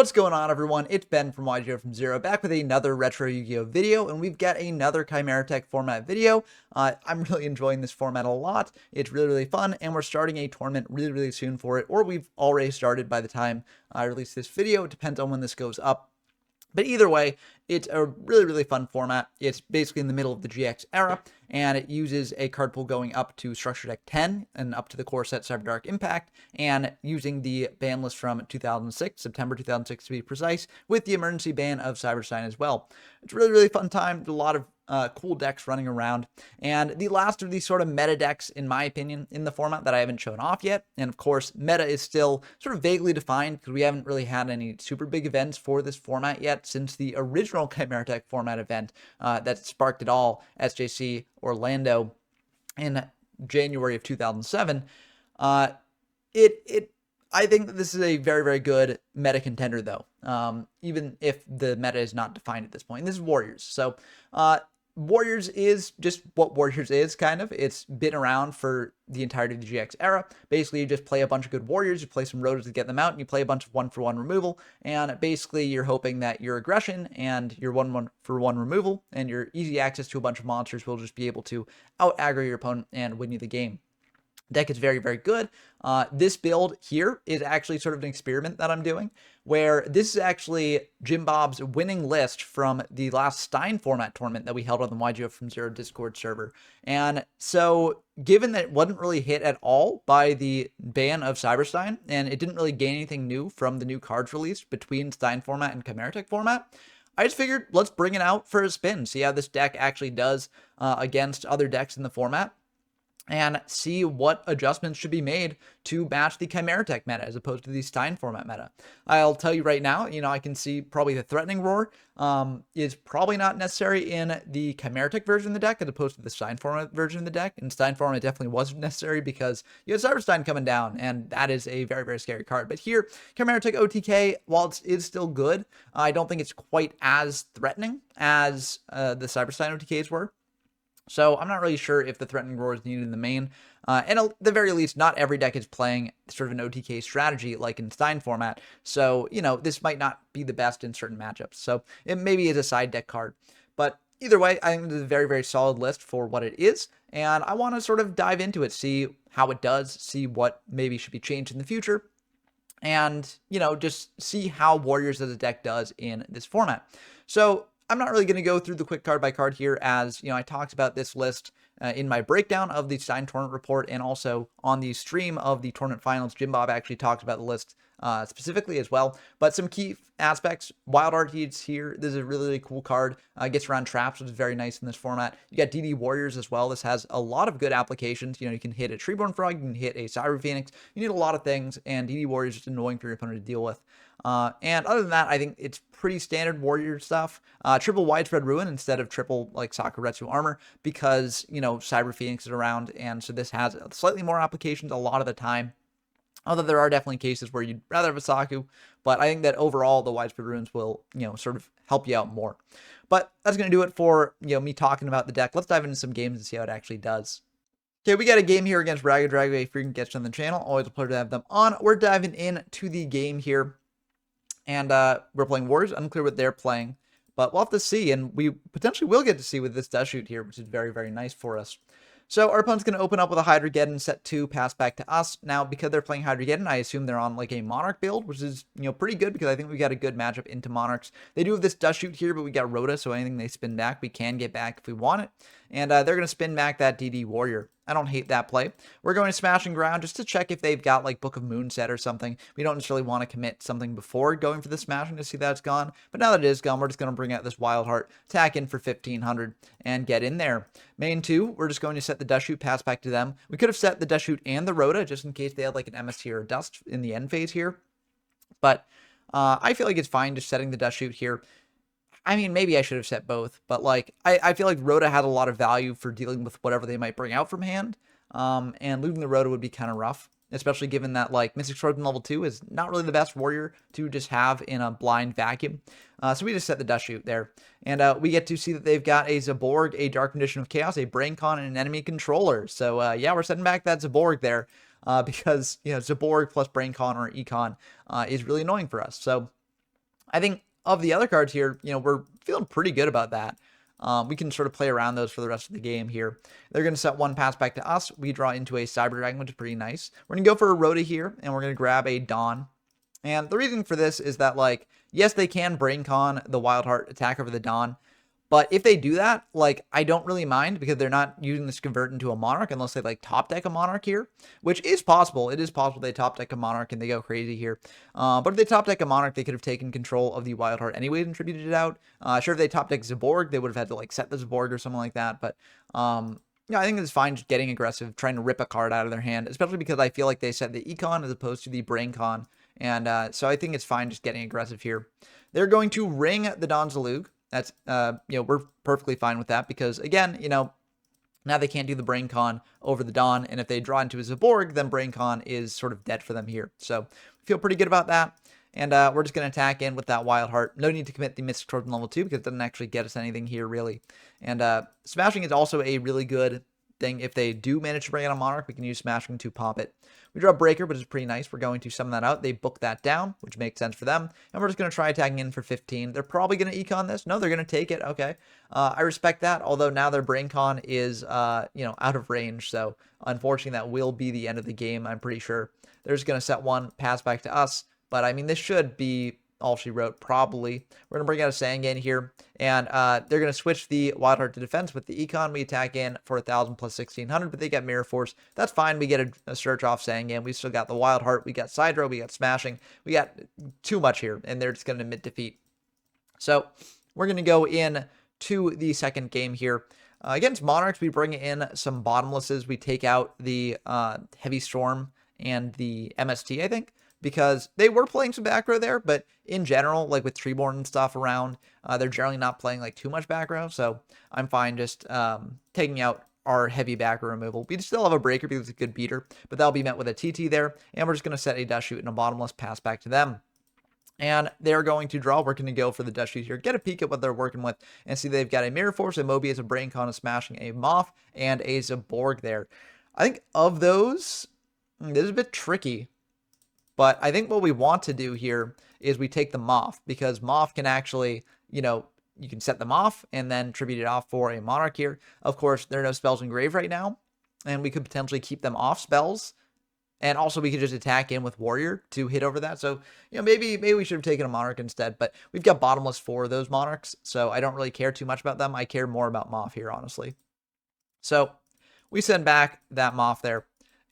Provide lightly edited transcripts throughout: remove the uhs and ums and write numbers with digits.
What's going on, everyone? It's Ben from YGO from Zero, back with another Retro Yu-Gi-Oh video, and we've got another Chimeratech format video. I'm really enjoying this format a lot. It's really fun, and we're starting a tournament really soon for it, or we've already started by the time I release this video. It depends on when this goes up. But either way, it's a really fun format. It's basically in the middle of the GX era, and it uses a card pool going up to Structure Deck 10 and up to the core set Cyber Dark Impact, and using the ban list from 2006, September 2006 to be precise, with the emergency ban of Cyber-Stein as well. It's a really fun time. There's a lot of cool decks running around, and the last of these sort of meta decks, in my opinion, in the format that I haven't shown off yet. And of course, meta is still sort of vaguely defined because we haven't really had any super big events for this format yet since the original Chimeratech format event that sparked it all, SJC Orlando, in January of 2007. I think that this is a very good meta contender, though, even if the meta is not defined at this point. And this is Warriors. So Warriors is just what Warriors is, kind of. It's been around for the entirety of the GX era. Basically, you just play a bunch of good Warriors, you play some Rotas to get them out, and you play a bunch of 1-for-1 removal, and basically you're hoping that your aggression and your 1-for-1 removal and your easy access to a bunch of monsters will just be able to out-aggro your opponent and win you the game. Deck is very good. This build here is actually sort of an experiment that I'm doing, where this is actually Jim Bob's winning list from the last Stein format tournament that we held on the YGO from Zero Discord server. And so, given that it wasn't really hit at all by the ban of Cyber-Stein, and it didn't really gain anything new from the new cards released between Stein format and Chimeratech format, I just figured let's bring it out for a spin, see how this deck actually does against other decks in the format, and see what adjustments should be made to match the Chimeratech meta as opposed to the Stein format meta. I'll tell you right now, I can see probably the Threatening Roar is probably not necessary in the Chimeratech version of the deck as opposed to the Stein format version of the deck. And Stein format definitely wasn't necessary because you have Cyber-Stein coming down, and that is a very scary card. But here, Chimeratech OTK, while it is still good, I don't think it's quite as threatening as the Cyber-Stein OTKs were. So I'm not really sure if the Threatening Roar is needed in the main. And at the very least, not every deck is playing sort of an OTK strategy like in Stein format. So, this might not be the best in certain matchups. So it maybe is a side deck card. But either way, I think this is a very solid list for what it is. And I want to sort of dive into it, see how it does, see what maybe should be changed in the future. And, just see how Warriors as a deck does in this format. So I'm not really going to go through the quick card by card here, as I talked about this list in my breakdown of the Stein tournament report, and also on the stream of the tournament finals. Jim Bob actually talked about the list specifically as well. But some key aspects: Wild Arcades here. This is a really cool card. Gets around traps, which is very nice in this format. You got DD Warriors as well. This has a lot of good applications. You can hit a Treeborn Frog, you can hit a Cyber Phoenix. You need a lot of things, and DD Warriors is just annoying for your opponent to deal with. And other than that, I think it's pretty standard Warrior stuff. Triple Widespread Ruin instead of triple like Sakuretsu Armor, because Cyber Phoenix is around, and so this has slightly more applications a lot of the time. Although there are definitely cases where you'd rather have a Saku, but I think that overall the Widespread Ruins will sort of help you out more. But that's going to do it for me talking about the deck. Let's dive into some games and see how it actually does. Okay, we got a game here against Ragged Drag, a frequent guest on the channel. Always a pleasure to have them on. We're diving into the game here. And we're playing Warriors. Unclear what they're playing, but we'll have to see, and we potentially will get to see with this Death Shoot here, which is very nice for us. So our opponent's going to open up with a Hydrogeddon, set 2, pass back to us. Now, because they're playing Hydrogeddon, I assume they're on like a Monarch build, which is, pretty good because I think we got a good matchup into Monarchs. They do have this Dust Shoot here, but we got Rota, so anything they spin back, we can get back if we want it. And they're going to spin back that DD Warrior. I don't hate that play. We're going to Smashing Ground just to check if they've got like Book of Moon set or something. We don't necessarily want to commit something before going for the Smashing to see that it's gone. But now that it is gone, we're just going to bring out this Wild Heart, tack in for 1500, and get in there. Main 2, we're just going to set the Dust Shoot, pass back to them. We could have set the Dust Shoot and the Rota just in case they had like an MST or a Dust in the end phase here. But I feel like it's fine just setting the Dust Shoot here. I mean, maybe I should have set both, but like I feel like Rota had a lot of value for dealing with whatever they might bring out from hand, and losing the Rota would be kind of rough, especially given that like Mystic Swordsman level 2 is not really the best warrior to just have in a blind vacuum. So we just set the Dust Shoot there, and we get to see that they've got a Zaborg, a Dark Condition of Chaos, a BrainCon, and an enemy controller. So yeah, we're setting back that Zaborg there because Zaborg plus BrainCon or Econ is really annoying for us. So I think of the other cards here, we're feeling pretty good about that. We can sort of play around those for the rest of the game here. They're going to set one pass back to us. We draw into a Cyber-Dragon, which is pretty nice. We're going to go for a Rhoda here, and we're going to grab a Dawn. And the reason for this is that, like, yes, they can Brain Con the Wild Heart attack over the Dawn. But if they do that, like, I don't really mind because they're not using this to convert into a Monarch unless they, like, top deck a Monarch here, which is possible. It is possible they top deck a Monarch and they go crazy here. But if they top deck a Monarch, they could have taken control of the Wild Heart anyway and tributed it out. Sure, if they top deck Zaborg, they would have had to, like, set the Zaborg or something like that. But, yeah, I think it's fine just getting aggressive, trying to rip a card out of their hand, especially because I feel like they set the Econ as opposed to the Brain Con. And so I think it's fine just getting aggressive here. They're going to ring the Don Zalug. That's, we're perfectly fine with that because, again, now they can't do the Brain Con over the Dawn, and if they draw into a Zaborg, then Brain Con is sort of dead for them here. So we feel pretty good about that, and we're just going to attack in with that Wild Heart. No need to commit the Mystic Trojan level 2 because it doesn't actually get us anything here, really. And Smashing is also a really good thing. If they do manage to bring out a Monarch, we can use Smashing to pop it. We draw Breaker, which is pretty nice. We're going to summon that out. They book that down, which makes sense for them. And we're just going to try attacking in for 15. They're probably going to econ this. No, they're going to take it. Okay. I respect that, although now their Brain Con is, out of range. So, unfortunately, that will be the end of the game, I'm pretty sure. They're just going to set one, pass back to us. But, I mean, this should be all she wrote, probably. We're going to bring out a Sangan here, and they're going to switch the Wild Heart to defense with the Econ. We attack in for 1,000 plus 1,600, but they get Mirror Force. That's fine. We get a search off Sangan. We still got the Wild Heart. We got Sidro. We got Smashing. We got too much here, and they're just going to admit defeat. So we're going to go in to the second game here. Against Monarchs, we bring in some bottomlesses. We take out the Heavy Storm and the MST, I think, because they were playing some back row there, but in general, like with Treeborn and stuff around, they're generally not playing like too much back row, so I'm fine just taking out our heavy back row removal. We still have a Breaker because it's a good beater, but that'll be met with a TT there, and we're just going to set a Dust Shoot and a Bottomless, pass back to them. And they're going to draw. We're going to go for the Dust Shoot here, get a peek at what they're working with, and see they've got a Mirror Force, a Mobius, a Brain Con, a Smashing, a Moth, and a Zaborg there. I think of those, this is a bit tricky. But I think what we want to do here is we take the Moth, because Moth can actually, you can set them off and then tribute it off for a Monarch here. Of course, there are no spells in grave right now, and we could potentially keep them off spells. And also we could just attack in with Warrior to hit over that. So, maybe we should have taken a Monarch instead, but we've got Bottomless for those Monarchs, so I don't really care too much about them. I care more about Moth here, honestly. So we send back that Moth there.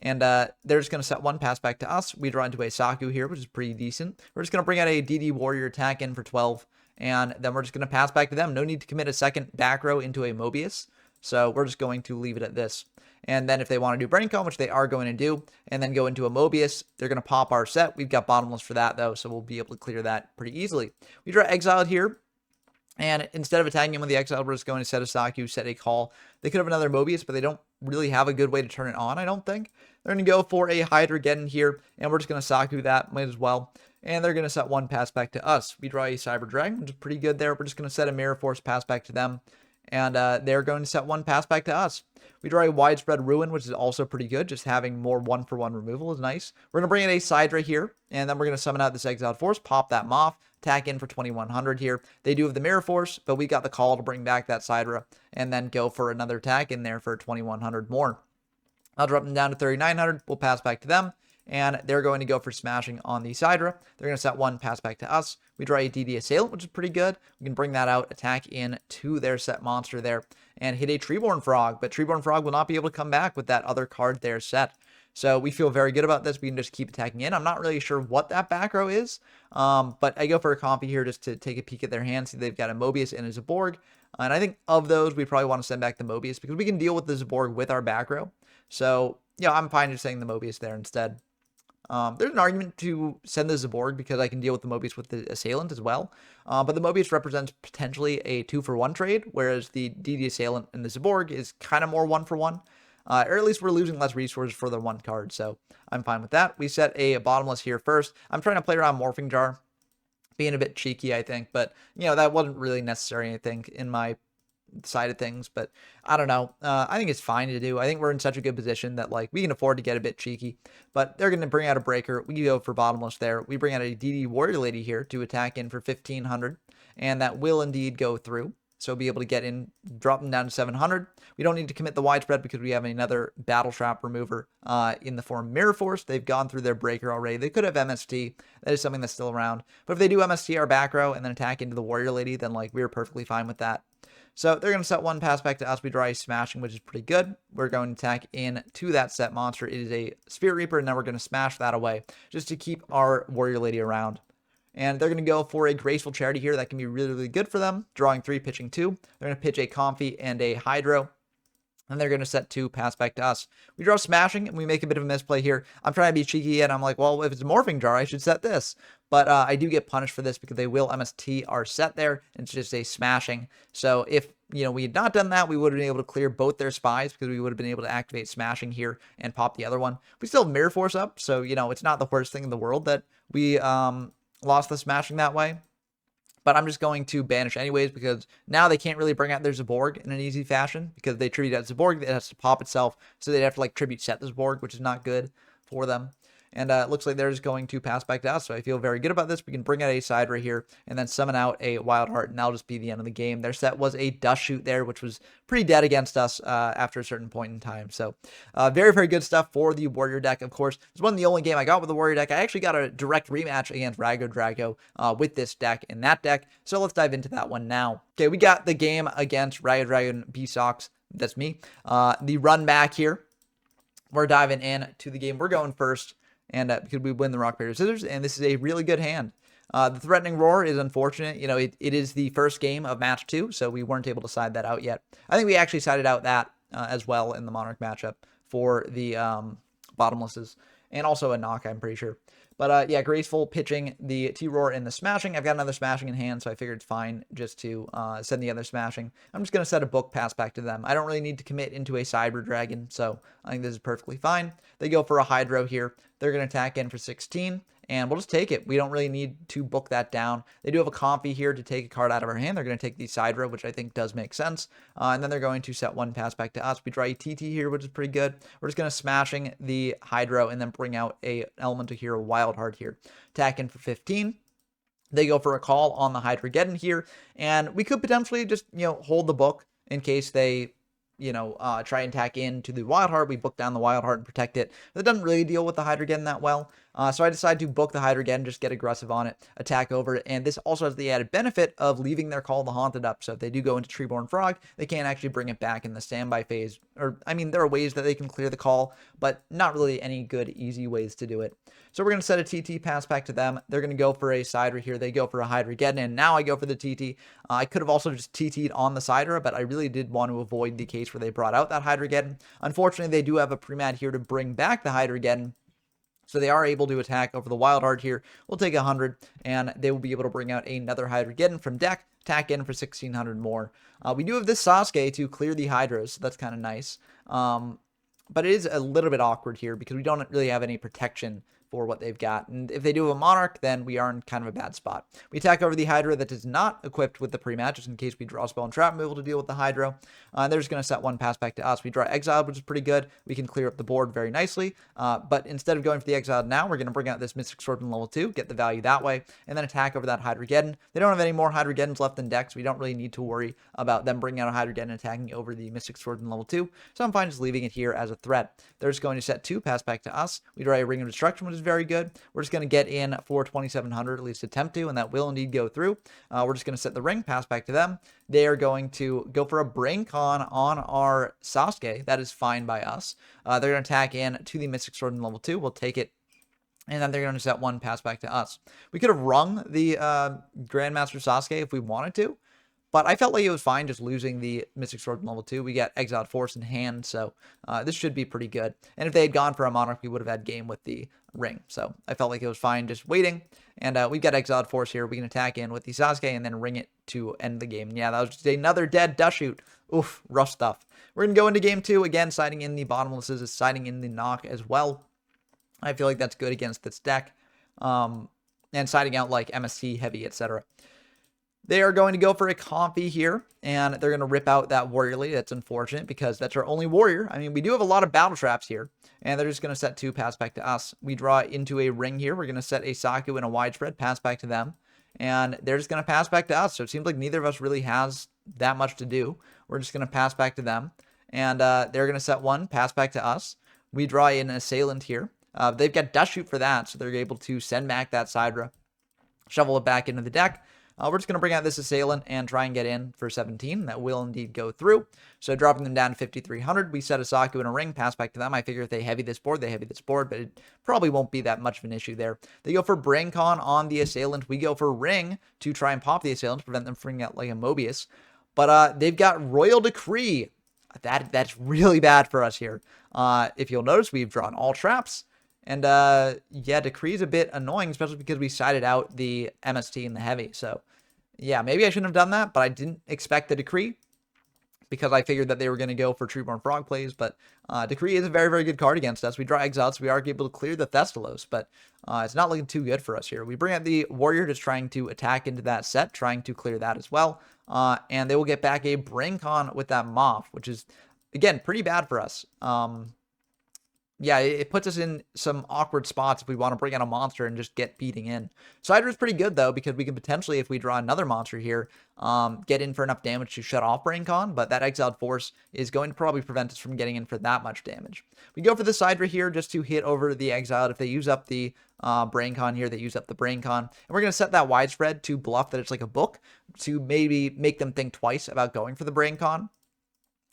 And they're just going to set one, pass back to us. We draw into a Saku here, which is pretty decent. We're just going to bring out a DD Warrior attack in for 12. And then we're just going to pass back to them. No need to commit a second back row into a Mobius. So we're just going to leave it at this. And then if they want to do Brain Con, which they are going to do, and then go into a Mobius, they're going to pop our set. We've got Bottomless for that, though, so we'll be able to clear that pretty easily. We draw Exiled here. And instead of attacking him with the Exile, we're just going to set a Saku, set a Call. They could have another Mobius, but they don't really have a good way to turn it on, I don't think. They're going to go for a Hydra again here, and we're just going to Saku that, might as well. And they're going to set one, pass back to us. We draw a Cyber-Dragon, which is pretty good there. We're just going to set a Mirror Force, pass back to them. And they're going to set one, pass back to us. We draw a Widespread Ruin, which is also pretty good. Just having more 1-for-1 removal is nice. We're going to bring in a Sidra here, and then we're going to summon out this Exiled Force, pop that Moth, attack in for 2,100 here. They do have the Mirror Force, but we got the Call to bring back that Sidra, and then go for another attack in there for 2,100 more. I'll drop them down to 3,900. We'll pass back to them, and they're going to go for Smashing on the Sidra. They're going to set one, pass back to us. We draw a DD Assailant, which is pretty good. We can bring that out, attack in to their set monster there, and hit a Treeborn Frog, but Treeborn Frog will not be able to come back with that other card there set. So we feel very good about this. We can just keep attacking in. I'm not really sure what that back row is, but I go for a Compy here just to take a peek at their hand. See, they've got a Mobius and a Zaborg, and I think of those, we probably want to send back the Mobius because we can deal with the Zaborg with our back row. So, I'm fine just saying the Mobius there instead. There's an argument to send the Zaborg because I can deal with the Mobius with the Assailant as well. But the Mobius represents potentially a 2-for-1 trade, whereas the DD Assailant and the Zaborg is kind of more 1-for-1. Or at least we're losing less resources for the one card, so I'm fine with that. We set a Bottomless here first. I'm trying to play around Morphing Jar, being a bit cheeky, I think, but, that wasn't really necessary, I think, in my side of things, but I don't know. I think it's fine to do. I think we're in such a good position that like we can afford to get a bit cheeky, but they're going to bring out a breaker. We go for bottomless there. We bring out a DD Warrior Lady here to attack in for 1500, and that will indeed go through. So be able to get in, drop them down to 700. We don't need to commit the widespread because we have another battle trap remover in the form Mirror Force. They've gone through their breaker already. They could have MST. That is something that's still around. But if they do MST our back row and then attack into the Warrior Lady, then like we're perfectly fine with that. So they're going to set one pass back to us. We draw a Smashing, which is pretty good. We're going to attack in to that set monster. It is a Spirit Reaper, and then we're going to smash that away just to keep our Warrior Lady around. And they're going to go for a Graceful Charity here. That can be really, really good for them. Drawing 3, pitching 2. They're going to pitch a Comfy and a Hydro. And they're going to set 2, pass back to us. We draw Smashing, and we make a bit of a misplay here. I'm trying to be cheeky, and I'm like, well, if it's a Morphing Jar, I should set this. But I do get punished for this because they will MST our set there. And it's just a Smashing. So if, you know, we had not done that, we would have been able to clear both their spies because we would have been able to activate Smashing here and pop the other one. We still have Mirror Force up, so, you know, it's not the worst thing in the world that we lost the Smashing that way. But I'm just going to banish anyways because now they can't really bring out their Zaborg in an easy fashion because they tribute out Zaborg. It has to pop itself, so they'd have to like tribute set the Zaborg, which is not good for them. And it looks like they're just going to pass back to us, so I feel very good about this. We can bring out a side right here and then summon out a Wild Heart, and that'll just be the end of the game. Their set was a Dust Shoot there, which was pretty dead against us after a certain point in time. So very, very good stuff for the Warrior deck. Of course, this wasn't the only game I got with the Warrior deck. I actually got a direct rematch against Rago Drago with this deck and that deck, so let's dive into that one now. Okay, we got the game against Rago Drago and B-Sox. That's me. The run back here. We're diving in to the game. We're going first. And because we win the rock, paper, scissors, and this is a really good hand. The Threatening Roar is unfortunate. You know, it is the first game of match 2, so we weren't able to side that out yet. I think we actually sided out that as well in the Monarch matchup for the bottomlesses, and also a knock, I'm pretty sure. But yeah, Graceful pitching the T-Roar and the Smashing. I've got another Smashing in hand, so I figured it's fine just to send the other Smashing. I'm just going to set a book pass back to them. I don't really need to commit into a Cyber Dragon, so I think this is perfectly fine. They go for a Hydro here. They're going to attack in for 16, and we'll just take it. We don't really need to book that down. They do have a Comfy here to take a card out of our hand. They're going to take the Sidra, which I think does make sense. And then they're going to set one pass back to us. We draw a TT here, which is pretty good. We're just going to Smashing the Hydro and then bring out a Elemental here, a Wild Heart here. Attack in for 15. They go for a call on the Hydrogeddon here, and we could potentially just, you know, hold the book in case they, you know, try and attack into the Wild Heart. We book down the Wild Heart and protect it. That doesn't really deal with the Hydrogeddon that well. So I decided to book the Hydrogeddon, just get aggressive on it, attack over it, and this also has the added benefit of leaving their Call the Haunted up. So if they do go into Treeborn Frog, they can't actually bring it back in the standby phase. Or, I mean, there are ways that they can clear the call, but not really any good, easy ways to do it. So we're going to set a TT pass back to them. They're going to go for a Sidra here. They go for a Hydrogeddon, and now I go for the TT. I could have also just TT'd on the Sidra, but I really did want to avoid the case where they brought out that Hydrogeddon. Unfortunately, they do have a pre-mat here to bring back the Hydrogeddon. So they are able to attack over the Wild Heart here. We'll take 100, and they will be able to bring out another Hydrogeddon from deck, attack in for 1600 more. We do have this Sasuke to clear the Hydras, so that's kind of nice. But it is a little bit awkward here because we don't really have any protection for what they've got. And if they do have a Monarch, then we are in kind of a bad spot. We attack over the Hydra that is not equipped with the pre-match, just in case we draw Spell and Trap removal to deal with the Hydra. They're just going to set one pass back to us. We draw Exiled, which is pretty good. We can clear up the board very nicely. But instead of going for the Exiled now, we're going to bring out this Mystic Swordsman level 2, get the value that way, and then attack over that Hydrogeddon. They don't have any more Hydrogeddons left in deck, so we don't really need to worry about them bringing out a Hydrogeddon and attacking over the Mystic Swordsman level 2. So I'm fine just leaving it here as a threat. They're just going to set 2, pass back to us. We draw a Ring of Destruction, which is very good. We're just going to get in for 2700, at least attempt to, and that will indeed go through. We're just going to set the ring, pass back to them. They are going to go for a Brain Con on our Sasuke. That is fine by us. They're going to attack in to the Mystic Sword in level 2. We'll take it. And then they're going to set one pass back to us. We could have rung the Grandmaster Sasuke if we wanted to, but I felt like it was fine just losing the Mystic Sword in level 2. We got Exiled Force in hand, so this should be pretty good. And if they had gone for a Monarch, we would have had game with the ring. So I felt like it was fine just waiting. And we've got Exiled Force here. We can attack in with the Sasuke and then ring it to end the game. Yeah, that was just another dead Dust Shoot. Oof, rough stuff. We're going to go into game 2. Again, siding in the bottomlesses is siding in the knock as well. I feel like that's good against this deck. And siding out like MSC, heavy, etc. They are going to go for a Comfy here, and they're going to rip out that Warrior Lady. That's unfortunate because that's our only Warrior. I mean, we do have a lot of Battle Traps here, and they're just going to set 2, pass back to us. We draw into a Ring here. We're going to set a Saku and a Widespread, pass back to them, and they're just going to pass back to us. So it seems like neither of us really has that much to do. We're just going to pass back to them, and they're going to set 1, pass back to us. We draw in an Assailant here. They've got Dust Shoot for that, so they're able to send back that Sidra, shovel it back into the deck. We're just going to bring out this Assailant and try and get in for 17. That will indeed go through. So dropping them down to 5,300. We set a Saku in a Ring, pass back to them. I figure if they heavy this board, they heavy this board, but it probably won't be that much of an issue there. They go for BrainCon on the Assailant. We go for Ring to try and pop the Assailant to prevent them from bringing out like a Mobius. But they've got Royal Decree. That's really bad for us here. If you'll notice, we've drawn all traps. And yeah, Decree is a bit annoying, especially because we sided out the MST and the Heavy. So yeah, maybe I shouldn't have done that, but I didn't expect the Decree because I figured that they were going to go for Treeborn Frog plays. But Decree is a very, very good card against us. We draw Exile, so we are able to clear the Thestalos, but it's not looking too good for us here. We bring out the Warrior, just trying to attack into that set, trying to clear that as well. And they will get back a BrainCon with that Moth, which is, again, pretty bad for us. Yeah, it puts us in some awkward spots if we want to bring out a monster and just get beating in. Sidra is pretty good, though, because we can potentially, if we draw another monster here, get in for enough damage to shut off BrainCon, but that Exiled Force is going to probably prevent us from getting in for that much damage. We go for the Sidra here just to hit over the Exiled. If they use up the BrainCon here, they use up the BrainCon. And we're going to set that Widespread to bluff that it's like a book to maybe make them think twice about going for the BrainCon.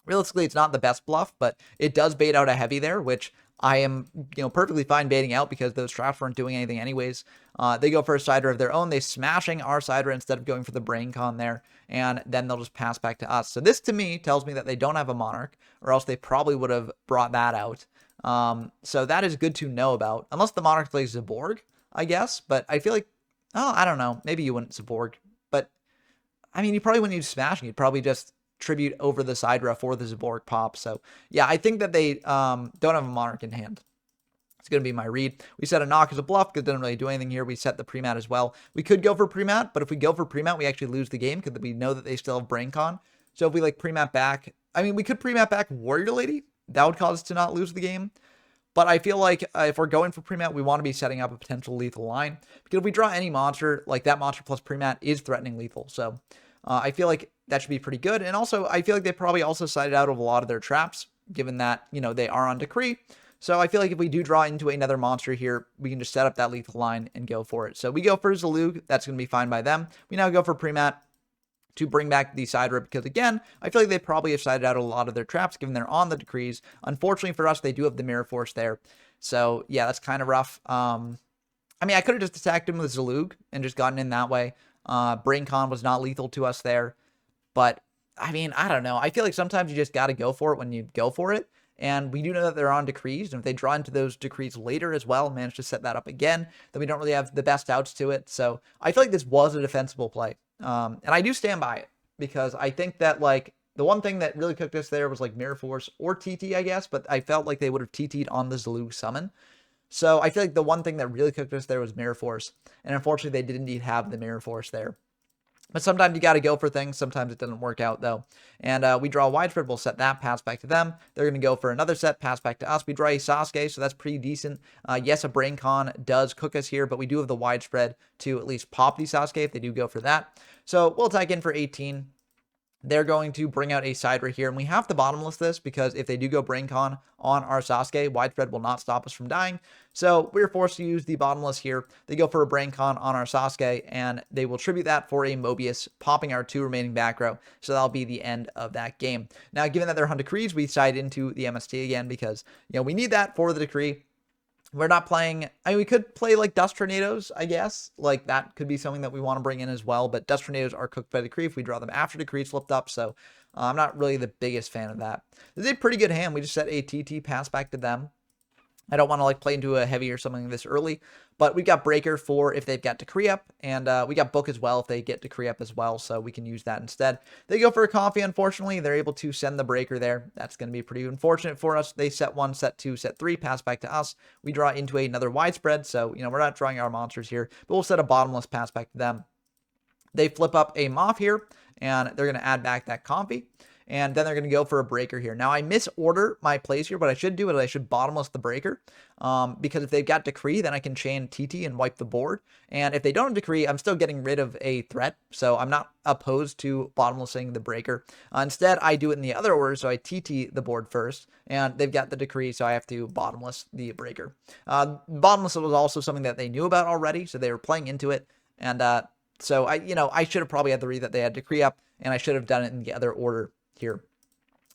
Realistically, it's not the best bluff, but it does bait out a Heavy there, which I am, perfectly fine baiting out because those traps weren't doing anything anyways. They go for a Sidra of their own. They smashing our Sidra instead of going for the BrainCon there, and then they'll just pass back to us. So this, to me, tells me that they don't have a Monarch, or else they probably would have brought that out. So that is good to know about, unless the Monarch plays Zaborg, I guess. But I feel like, I don't know. Maybe you wouldn't Zaborg. But, I mean, you probably wouldn't use Smashing. You'd probably just tribute over the Sidra for the Zaborg pop. So yeah, I think that they don't have a Monarch in hand. It's going to be my read. We set a Knock as a bluff because it doesn't really do anything here. We set the Premat as well. We could go for Premat, but if we go for Premat, we actually lose the game because we know that they still have BrainCon. So if we like Premat back, I mean, we could Premat back Warrior Lady. That would cause us to not lose the game. But I feel like if we're going for Premat, we want to be setting up a potential lethal line. Because if we draw any monster, like that monster plus Premat is threatening lethal. So I feel like that should be pretty good. And also, I feel like they probably also sided out of a lot of their traps, given that, they are on Decree. So I feel like if we do draw into another monster here, we can just set up that lethal line and go for it. So we go for Zalug. That's going to be fine by them. We now go for Premat to bring back the Sidra because, again, I feel like they probably have sided out a lot of their traps, given they're on the Decrees. Unfortunately for us, they do have the Mirror Force there. So, yeah, that's kind of rough. I mean, I could have just attacked him with Zalug and just gotten in that way. BrainCon was not lethal to us there. But, I mean, I don't know. I feel like sometimes you just got to go for it when you go for it. And we do know that they're on Decrees. And if they draw into those Decrees later as well and manage to set that up again, then we don't really have the best outs to it. So I feel like this was a defensible play. And I do stand by it. Because I think that, like, the one thing that really cooked us there was, like, Mirror Force or TT, I guess. But I felt like they would have TT'd on the Zalug summon. So I feel like the one thing that really cooked us there was Mirror Force. And unfortunately, they did indeed have the Mirror Force there. But sometimes you got to go for things. Sometimes it doesn't work out, though. And we draw a Widespread. We'll set that, pass back to them. They're going to go for another set, pass back to us. We draw a Sasuke, so that's pretty decent. Yes, a BrainCon does cook us here, but we do have the Widespread to at least pop the Sasuke if they do go for that. So we'll attack in for 18. They're going to bring out a Sidra here, and we have to bottomless this because if they do go BrainCon on our Sasuke, Widespread will not stop us from dying. So we're forced to use the bottomless here. They go for a BrainCon on our Sasuke, and they will tribute that for a Mobius, popping our 2 remaining back row. So that'll be the end of that game. Now, given that they're on Decrees, we side into the MST again because, we need that for the Decree. We're not playing, I mean, we could play like Dust Tornadoes, I guess. Like, that could be something that we want to bring in as well. But Dust Tornadoes are cooked by Decree if we draw them after Decree flipped up. So I'm not really the biggest fan of that. This is a pretty good hand. We just set a TT pass back to them. I don't want to like play into a Heavy or something this early, but we've got Breaker for if they've got Decree up, and we got Book as well if they get Decree up as well, so we can use that instead. They go for a Coffee, unfortunately. They're able to send the Breaker there. That's going to be pretty unfortunate for us. They set 1, set 2, set 3, pass back to us. We draw into another Widespread, so, we're not drawing our monsters here, but we'll set a bottomless pass back to them. They flip up a Moth here, and they're going to add back that Comfy. And then they're going to go for a breaker here. Now, I misorder my plays here. What I should do is I should bottomless the breaker. Because if they've got Decree, then I can chain TT and wipe the board. And if they don't have Decree, I'm still getting rid of a threat. So I'm not opposed to bottomlessing the breaker. Instead, I do it in the other order. So I TT the board first. And they've got the Decree, so I have to bottomless the breaker. Bottomless was also something that they knew about already. So they were playing into it. And so I should have probably had the read that they had Decree up. And I should have done it in the other order here.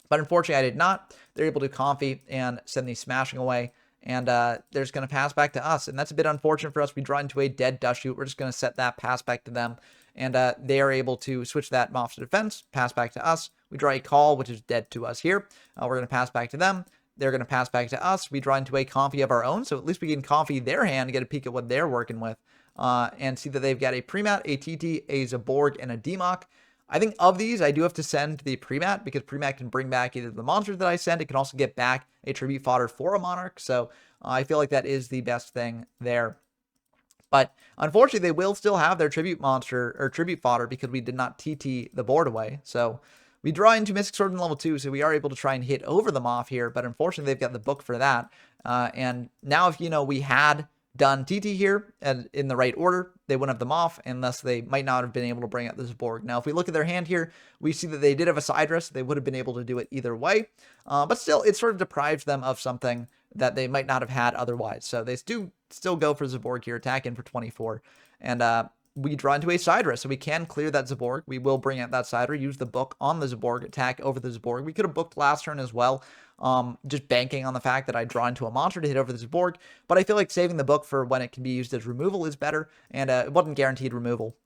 But unfortunately, I did not. They're able to Comfy and send these smashing away. And they're just going to pass back to us. And that's a bit unfortunate for us. We draw into a dead dust shoot. We're just going to set that pass back to them. And they are able to switch that off to defense, pass back to us. We draw a call, which is dead to us here. We're going to pass back to them. They're going to pass back to us. We draw into a Comfy of our own. So at least we can Comfy their hand and get a peek at what they're working with. And see that they've got a Premat, a TT, a Zaborg, and a Demok. I think of these, I do have to send the Premat because Premat can bring back either the monsters that I send. It can also get back a tribute fodder for a Monarch. So I feel like that is the best thing there. But unfortunately, they will still have their tribute monster or tribute fodder because we did not TT the board away. So we draw into Mystic Sword in level 2, so we are able to try and hit over them off here. But unfortunately, they've got the book for that. And now if, we had done TT here and in the right order, they wouldn't have them off, and thus they might not have been able to bring out this Borg. Now, if we look at their hand here, we see that they did have a side dress. They would have been able to do it either way, but still, it sort of deprives them of something that they might not have had otherwise. So they do still go for Zaborg here, attack in for 24, and we draw into a Sidra, so we can clear that Zaborg. We will bring out that Sidra, use the book on the Zaborg, attack over the Zaborg. We could have booked last turn as well, just banking on the fact that I draw into a monster to hit over the Zaborg, but I feel like saving the book for when it can be used as removal is better, and it wasn't guaranteed removal.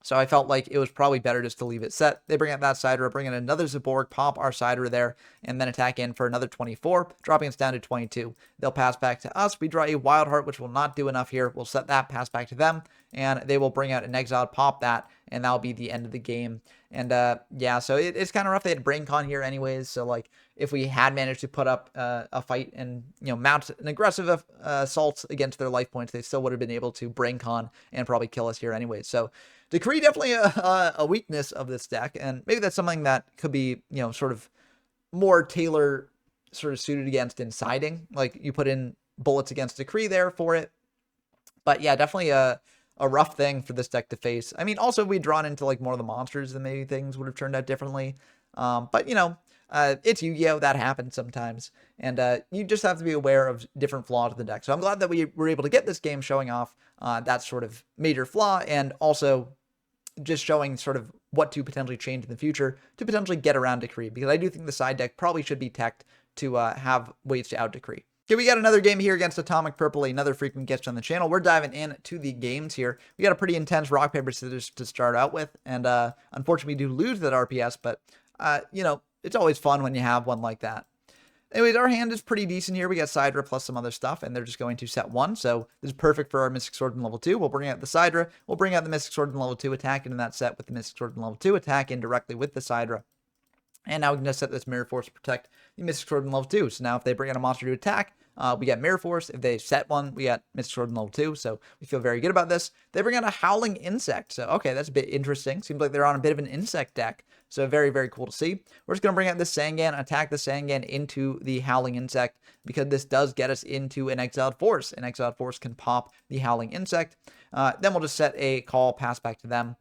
So I felt like it was probably better just to leave it set. They bring out that Sidra, bring in another Zaborg, pop our Sidra there, and then attack in for another 24, dropping us down to 22. They'll pass back to us. We draw a Wild Heart, which will not do enough here. We'll set that, pass back to them, and they will bring out an Exiled, pop that, and that'll be the end of the game. And yeah, so it's kind of rough. They had Brain Con here anyways, so like if we had managed to put up a fight and mount an aggressive assault against their life points, they still would have been able to Brain Con and probably kill us here anyways. So Decree definitely a weakness of this deck, and maybe that's something that could be sort of more Taylor sort of suited against in siding. Like you put in bullets against Decree there for it, but yeah, definitely a rough thing for this deck to face. I mean, also we'd drawn into like more of the monsters, then maybe things would have turned out differently. But it's Yu-Gi-Oh! That happens sometimes, and you just have to be aware of different flaws of the deck. So I'm glad that we were able to get this game showing off that sort of major flaw, and also just showing sort of what to potentially change in the future to potentially get around Decree, because I do think the side deck probably should be teched to have ways to out Decree. Okay, we got another game here against Atomic Purple, another frequent guest on the channel. We're diving into the games here. We got a pretty intense rock, paper, scissors to start out with, and unfortunately we do lose that RPS, but it's always fun when you have one like that. Anyways, our hand is pretty decent here. We got Sidra plus some other stuff, and they're just going to set one. So this is perfect for our Mystic Sword in level 2. We'll bring out the Sidra. We'll bring out the Mystic Sword in level 2, attack into that set with the Mystic Sword in level 2, attack in directly with the Sidra. And now we can just set this Mirror Force to protect the Mystic Sword in level 2. So now if they bring out a monster to attack, we got Mirror Force. If they set one, we got Mystic Sword in level 2. So we feel very good about this. They bring out a Howling Insect. So, okay, that's a bit interesting. Seems like they're on a bit of an insect deck. So very, very cool to see. We're just going to bring out this Sangan, attack the Sangan into the Howling Insect, because this does get us into an Exiled Force. An Exiled Force can pop the Howling Insect. Then we'll just set a call, pass back to them.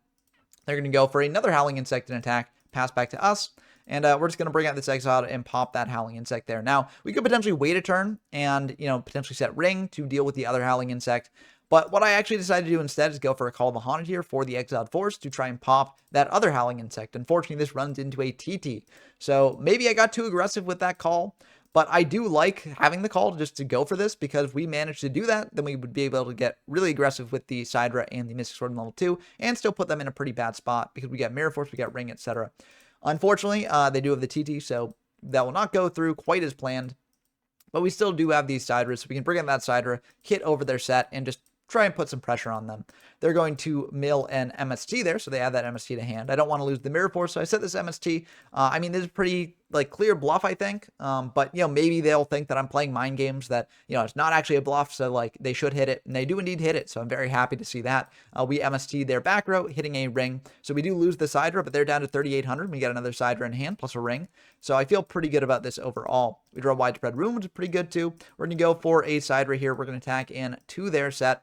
They're going to go for another Howling Insect and attack, pass back to us. And we're just going to bring out this Exiled and pop that Howling Insect there. Now, we could potentially wait a turn and, potentially set Ring to deal with the other Howling Insect. But what I actually decided to do instead is go for a Call of the Haunted here for the Exiled Force to try and pop that other Howling Insect. Unfortunately, this runs into a TT. So maybe I got too aggressive with that call, but I do like having the call just to go for this, because if we manage to do that, then we would be able to get really aggressive with the Sidra and the Mystic Sword in level 2 and still put them in a pretty bad spot, because we got Mirror Force, we got Ring, etc. Unfortunately, they do have the TT, so that will not go through quite as planned, but we still do have these Sidras, so we can bring in that Sidra, hit over their set, and just try and put some pressure on them. they're going to mill an MST there, so they add that MST to hand. I don't want to lose the Mirror Force, so I set this MST. I mean, this is pretty like clear bluff, I think. But you know, maybe they'll think that I'm playing mind games, that you know it's not actually a bluff, so like they should hit it, and they do indeed hit it. So I'm very happy to see that. We MST their back row, hitting a ring, so we do lose the side row, but they're down to 3,800. We get another side row in hand plus a ring, so I feel pretty good about this overall. We draw widespread room, which is pretty good too. We're gonna go for a side row here. We're gonna attack in to their set,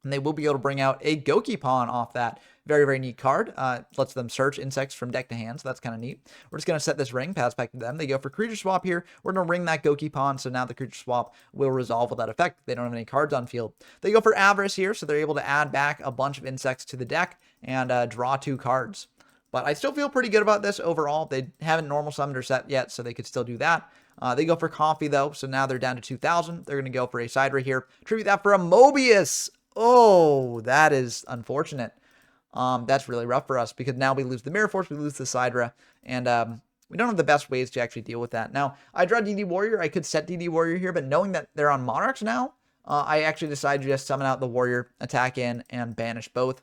and they will be able to bring out a Goki pawn off that. Very, very neat card. Lets them search insects from deck to hand, so that's kind of neat. We're just going to set this ring, pass back to them. They go for creature swap here. We're going to ring that Goki pawn, so now the creature swap will resolve with that effect. They don't have any cards on field. They go for Avarice here, so they're able to add back a bunch of insects to the deck and draw 2 cards. But I still feel pretty good about this overall. They haven't normal summoned or set yet, so they could still do that. They go for Coffee, though, so now they're down to 2,000. They're going to go for a side ray here. Tribute that for a Mobius. Oh, that is unfortunate. That's really rough for us because now we lose the Mirror Force, we lose the Sidra, and we don't have the best ways to actually deal with that. Now, I draw DD Warrior. I could set DD Warrior here, but knowing that they're on Monarchs now, I actually decided to just summon out the Warrior, attack in, and banish both.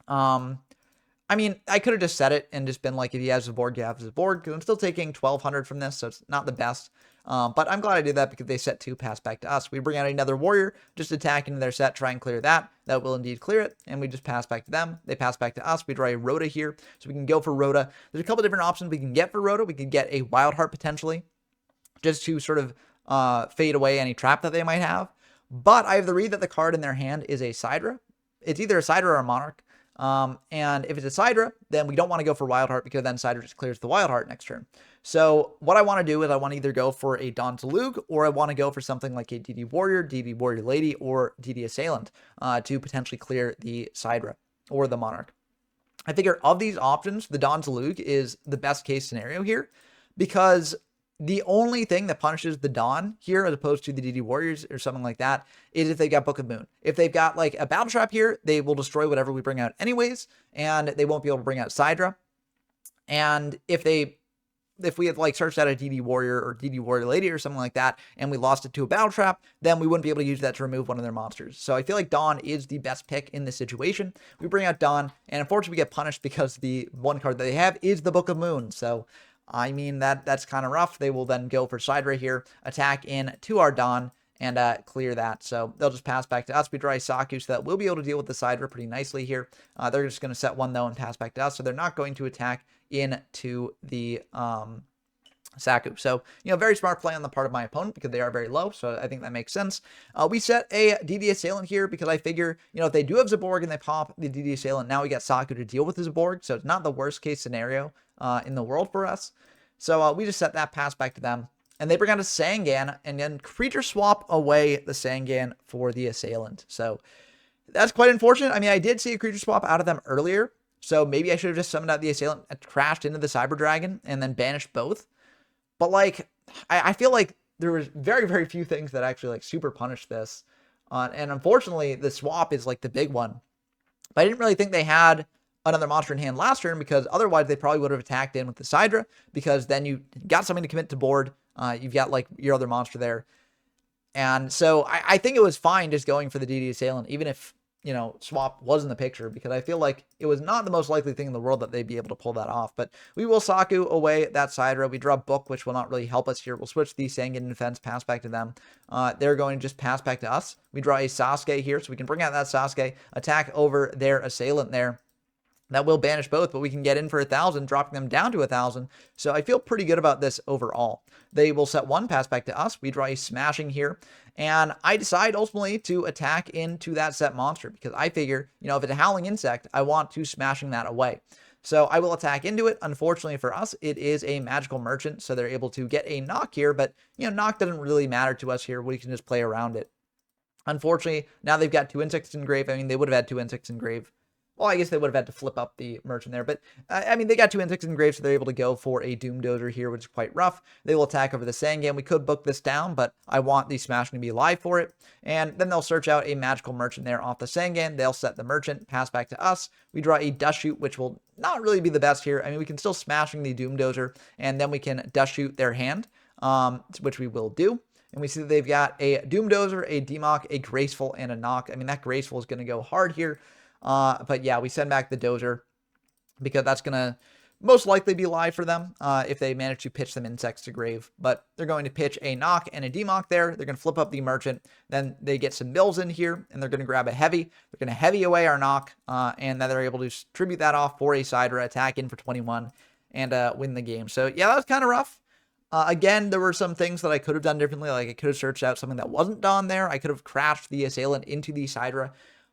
I mean, I could have just set it and just been like, if he has a board, you have his board, because I'm still taking 1,200 from this, so it's not the best. But I'm glad I did that because they set 2, pass back to us. We bring out another Warrior, just attack into their set, try and clear that. That will indeed clear it, and we just pass back to them. They pass back to us. We draw a Rhoda here, so we can go for Rhoda. There's a couple different options we can get for Rhoda. We could get a Wild Heart potentially, just to sort of fade away any trap that they might have. But I have the read that the card in their hand is a Sidra. It's either a Sidra or a Monarch. And if it's a Sidra, then we don't want to go for Wild Heart because then Sidra just clears the Wild Heart next turn. So what I want to do is I want to either go for a Dawn Talug or I want to go for something like a DD Warrior, DD Warrior Lady, or DD Assailant to potentially clear the Sidra or the Monarch. I figure of these options, the Dawn Talug is the best case scenario here because the only thing that punishes the Dawn here, as opposed to the DD Warriors or something like that, is if they've got Book of Moon. If they've got like a Battle Trap here, they will destroy whatever we bring out anyways, and they won't be able to bring out Sidra. And if we had like searched out a DD Warrior or DD Warrior Lady or something like that, and we lost it to a Battle Trap, then we wouldn't be able to use that to remove one of their monsters. So I feel like Dawn is the best pick in this situation. We bring out Dawn, and unfortunately we get punished because the one card that they have is the Book of Moon. So I mean, that's kind of rough. They will then go for Sidra here, attack in to our Dawn, and clear that. So they'll just pass back to us. We draw a Saku, so that we'll be able to deal with the Sidra pretty nicely here. They're just going to set 1, though, and pass back to us. So they're not going to attack into the Saku. So, you know, very smart play on the part of my opponent because they are very low. So I think that makes sense. We set a DD Assailant here because I figure, you know, if they do have Zaborg and they pop the DD Assailant, now we got Saku to deal with the Zaborg. So it's not the worst case scenario in the world for us. So we just set that, pass back to them. And they bring out a Sangan and then creature swap away the Sangan for the Assailant. So that's quite unfortunate. I mean, I did see a creature swap out of them earlier. So maybe I should have just summoned out the Assailant, crashed into the Cyber Dragon, and then banished both. But like, I feel like there was very, very few things that actually like super punished this. And unfortunately, the swap is like the big one. But I didn't really think they had another monster in hand last turn because otherwise they probably would have attacked in with the Sidra because then you got something to commit to board. You've got like your other monster there. And so I think it was fine just going for the DD Assailant, even if, you know, swap was in the picture, because I feel like it was not the most likely thing in the world that they'd be able to pull that off. But we will Saku away that Sidra. We draw Book, which will not really help us here. We'll switch the Sangan in defense, pass back to them. They're going to just pass back to us. We draw a Sasuke here, so we can bring out that Sasuke, attack over their Assailant there. That will banish both, but we can get in for 1,000, dropping them down to 1,000. So I feel pretty good about this overall. They will set 1, pass back to us. We draw a Smashing here. And I decide ultimately to attack into that set monster because I figure, you know, if it's a Howling Insect, I want to Smashing that away. So I will attack into it. Unfortunately for us, it is a Magical Merchant, so they're able to get a knock here. But, you know, knock doesn't really matter to us here. We can just play around it. Unfortunately, now they've got 2 insects in grave. I mean, they would have had 2 insects in grave. Well, I guess they would have had to flip up the merchant there, but I mean, they got 2 insects in grave, so they're able to go for a Doom Dozer here, which is quite rough. They will attack over the Sangan. We could book this down, but I want the Smashing to be alive for it. And then they'll search out a Magical Merchant there off the Sangan. They'll set the merchant, pass back to us. We draw a Dust Shoot, which will not really be the best here. I mean, we can still Smashing the Doom Dozer, and then we can Dust Shoot their hand, which we will do. and we see that they've got a Doomdozer, a Demok, a Graceful, and a Knock. I mean, that Graceful is going to go hard here. But yeah, we send back the Dozer because that's going to most likely be live for them if they manage to pitch some insects to grave. But they're going to pitch a Knock and a Demok there. They're going to flip up the Merchant. Then they get some mills in here, and they're going to grab a Heavy. They're going to Heavy away our Knock, and then they're able to tribute that off for a Sidra, attack in for 21, and win the game. So yeah, that was kind of rough. Again, there were some things that I could have done differently. Like I could have searched out something that wasn't done there. I could have crashed the Assailant into the Sidra.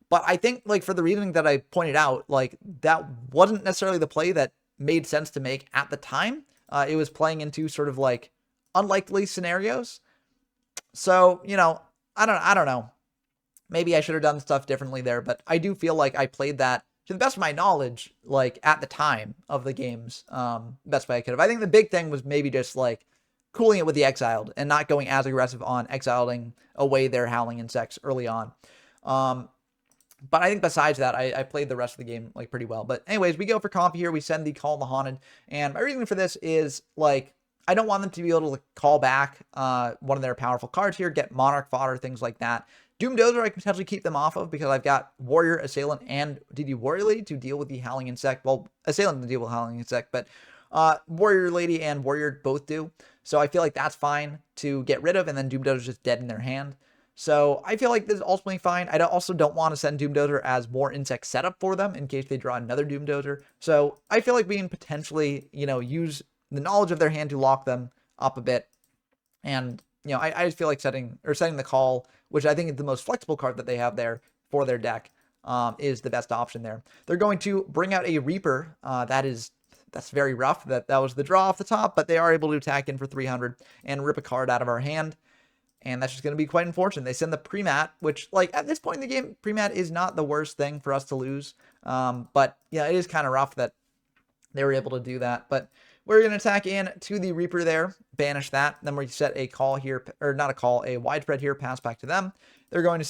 But I think, like, for the reasoning that I pointed out, like, that wasn't necessarily the play that made sense to make at the time. It was playing into sort of, like, unlikely scenarios. So, you know, I don't know. Maybe I should have done stuff differently there, but I do feel like I played that to the best of my knowledge, like, at the time of the games, best way I could have. I think the big thing was maybe just, like, cooling it with the Exiled and not going as aggressive on exiling away their Howling Insects early on. But I think besides that, I played the rest of the game, like, pretty well. But anyways, we go for comp here. We send the Call of the Haunted. And my reason for this is, like, I don't want them to be able to call back one of their powerful cards here, get Monarch fodder, things like that. Doomdozer, I can potentially keep them off of because I've got Warrior, Assailant, and DD Warrior Lady to deal with the Howling Insect. Well, Assailant to deal with Howling Insect, but Warrior Lady and Warrior both do. So I feel like that's fine to get rid of, and then Doomdozer's just dead in their hand. So I feel like this is ultimately fine. I also don't want to send Doomdozer as more insect setup for them in case they draw another Doomdozer. So I feel like we can potentially, you know, use the knowledge of their hand to lock them up a bit. And, you know, I just feel like setting the Call, which I think is the most flexible card that they have there for their deck, is the best option there. They're going to bring out a Reaper. That's very rough. That was the draw off the top, but they are able to attack in for 300 and rip a card out of our hand. And that's just going to be quite unfortunate. They send the Premat, which, like, at this point in the game, Premat is not the worst thing for us to lose. But, yeah, it is kind of rough that they were able to do that. But we're going to attack in to the Reaper there, banish that. Then we set a call here, or not a call, a widespread here, pass back to them. They're going to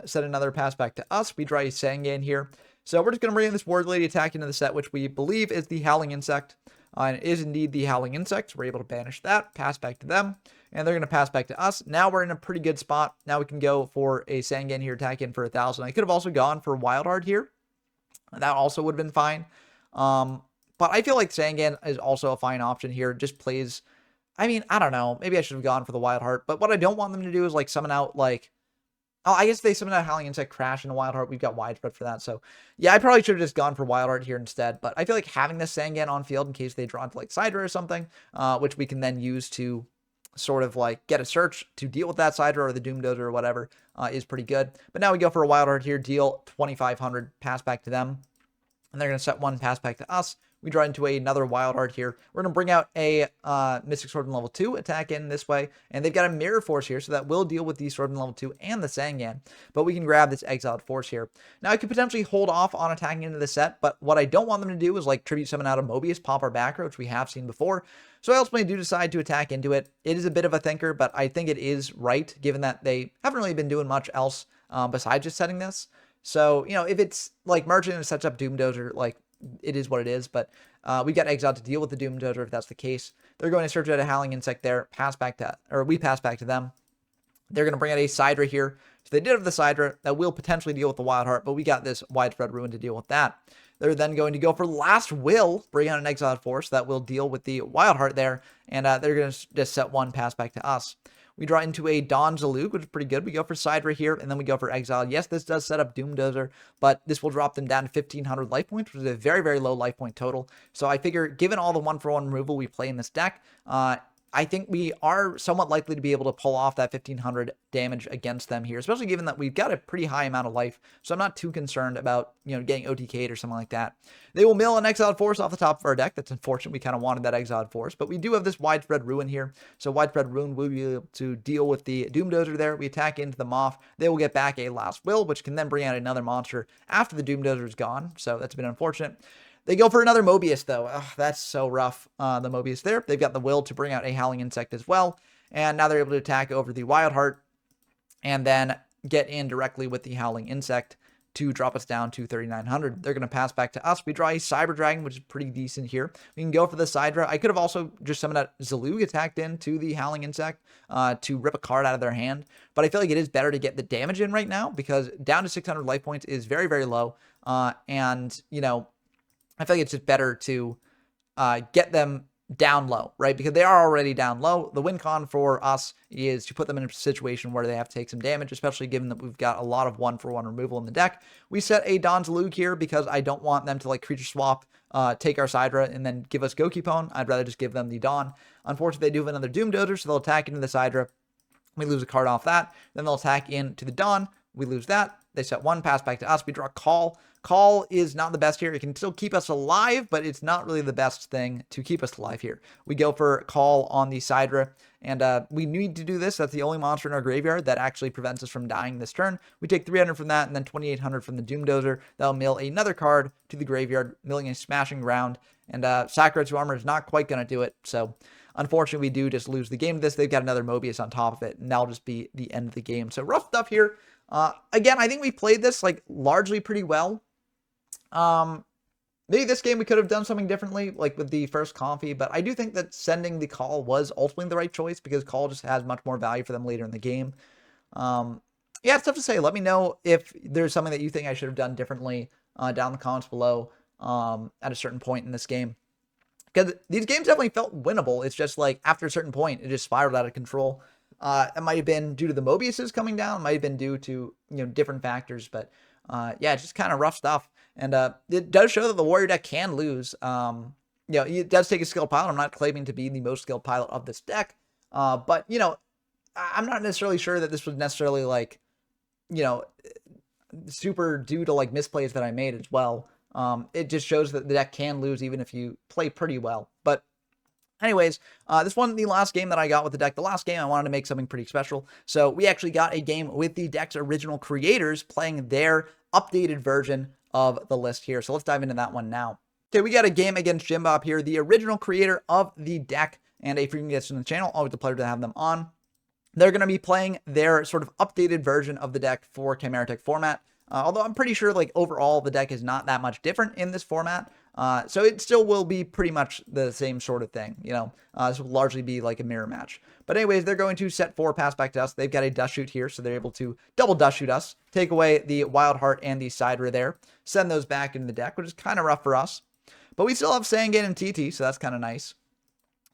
set another, pass back to us. We draw a Sangan here. So we're just going to bring in this Warrior Lady attack into the set, which we believe is the Howling Insect. And it is indeed the Howling Insect. We're able to banish that, pass back to them. And they're going to pass back to us. Now we're in a pretty good spot. Now we can go for a Sangan here, attack in for 1,000. I could have also gone for Wild Heart here. That also would have been fine. But I feel like Sangan is also a fine option here. Just plays, I mean, I don't know. Maybe I should have gone for the Wild Heart. But what I don't want them to do is, like, summon out, like, oh, I guess they summon out Howling Insect, Crash, and a Wild Heart. We've got widespread for that. So, yeah, I probably should have just gone for Wild Heart here instead. But I feel like having this Sangan on field in case they draw into, like, Sidra or something, which we can then use to sort of, like, get a search to deal with that Sidra or the Doomdozer or whatever, is pretty good. But now we go for a Wild Heart here, deal 2,500, pass back to them. And they're going to set one, pass back to us. We draw into another Wild Heart here. We're going to bring out a Mystic Swordsman level 2, attack in this way. And they've got a Mirror Force here, so that will deal with the Swordsman level 2 and the Sangan. But we can grab this Exiled Force here. Now, I could potentially hold off on attacking into the set, but what I don't want them to do is, like, tribute summon out of Mobius, pop our back row, which we have seen before. So I ultimately do decide to attack into it. It is a bit of a thinker, but I think it is right, given that they haven't really been doing much else besides just setting this. So, you know, if it's, like, Merchant and sets up Doomdozer, like, it is what it is, but we got Exiled to deal with the Doomdozer if that's the case. They're going to search out a Howling Insect there, we pass back to them. They're going to bring out a Sidra here. So they did have the Sidra that will potentially deal with the Wild Heart, but we got this Widespread Ruin to deal with that. They're then going to go for Last Will, bring out an Exiled Force that will deal with the Wild Heart there, and they're going to just set one, pass back to us. We draw into a Don Zalug, which is pretty good. We go for Sidra here, and then we go for Exile. Yes, this does set up Doomdozer, but this will drop them down to 1,500 life points, which is a very, very low life point total. So I figure, given all the 1-for-1 removal we play in this deck, I think we are somewhat likely to be able to pull off that 1,500 damage against them here, especially given that we've got a pretty high amount of life. So I'm not too concerned about, you know, getting OTK'd or something like that. They will mill an Exiled Force off the top of our deck. That's unfortunate. We kind of wanted that Exiled Force, but we do have this Widespread Ruin here. So Widespread Ruin will be able to deal with the Doomdozer there. We attack into the Moth. They will get back a Last Will, which can then bring out another monster after the Doomdozer is gone. So that's been unfortunate. They go for another Mobius, though. Ugh, that's so rough, the Mobius there. They've got the will to bring out a Howling Insect as well. And now they're able to attack over the Wild Heart and then get in directly with the Howling Insect to drop us down to 3,900. They're going to pass back to us. We draw a Cyber Dragon, which is pretty decent here. We can go for the Sidra. I could have also just summoned out Zalug attacked into the Howling Insect to rip a card out of their hand. But I feel like it is better to get the damage in right now because down to 600 life points is very, very low. And, you know, I feel like it's just better to get them down low, right? Because they are already down low. The win con for us is to put them in a situation where they have to take some damage, especially given that we've got a lot of 1-for-1 removal in the deck. We set a Don Zalug here because I don't want them to like creature swap, take our Sidra, and then give us Gokipone. I'd rather just give them the Don. Unfortunately, they do have another Doom Dozer, so they'll attack into the Sidra. We lose a card off that. Then they'll attack into the Don. We lose that. They set one, pass back to us. We draw Call. Call is not the best here. It can still keep us alive, but it's not really the best thing to keep us alive here. We go for Call on the Sidra, and we need to do this. That's the only monster in our graveyard that actually prevents us from dying this turn. We take 300 from that, and then 2,800 from the Doom Dozer. That'll mill another card to the graveyard, milling a Smashing Ground, and Sacrifice to Armor is not quite going to do it, so unfortunately, we do just lose the game to this. They've got another Mobius on top of it, and that'll just be the end of the game. So rough stuff here. Again, I think we played this like largely pretty well. Maybe this game we could have done something differently, like with the first Comfy, but I do think that sending the Call was ultimately the right choice because Call just has much more value for them later in the game. Yeah, it's tough to say. Let me know if there's something that you think I should have done differently down in the comments below at a certain point in this game. Because these games definitely felt winnable. It's just like after a certain point, it just spiraled out of control. It might have been due to the Mobiuses coming down. It might have been due to, different factors. But yeah, it's just kind of rough stuff. And it does show that the Warrior deck can lose. It does take a skilled pilot. I'm not claiming to be the most skilled pilot of this deck. But, I'm not necessarily sure that this was necessarily like, super due to like misplays that I made as well. It just shows that the deck can lose even if you play pretty well. But anyways, this wasn't the last game that I got with the deck. The last game I wanted to make something pretty special. So we actually got a game with the deck's original creators playing their updated version of the list here. So let's dive into that one now. Okay, we got a game against Jim Bob here, the original creator of the deck and a frequent guest on the channel. Always a pleasure to have them on. They're going to be playing their sort of updated version of the deck for Chimeratech format. Although I'm pretty sure like overall the deck is not that much different in this format. So it still will be pretty much the same sort of thing, this will largely be like a mirror match. But anyways, they're going to set 4, pass back to us. They've got a Dust Shoot here, so they're able to double Dust Shoot us, take away the Wild Heart and the Sidra there, send those back into the deck, which is kind of rough for us. But we still have Sangan and TT, so that's kind of nice.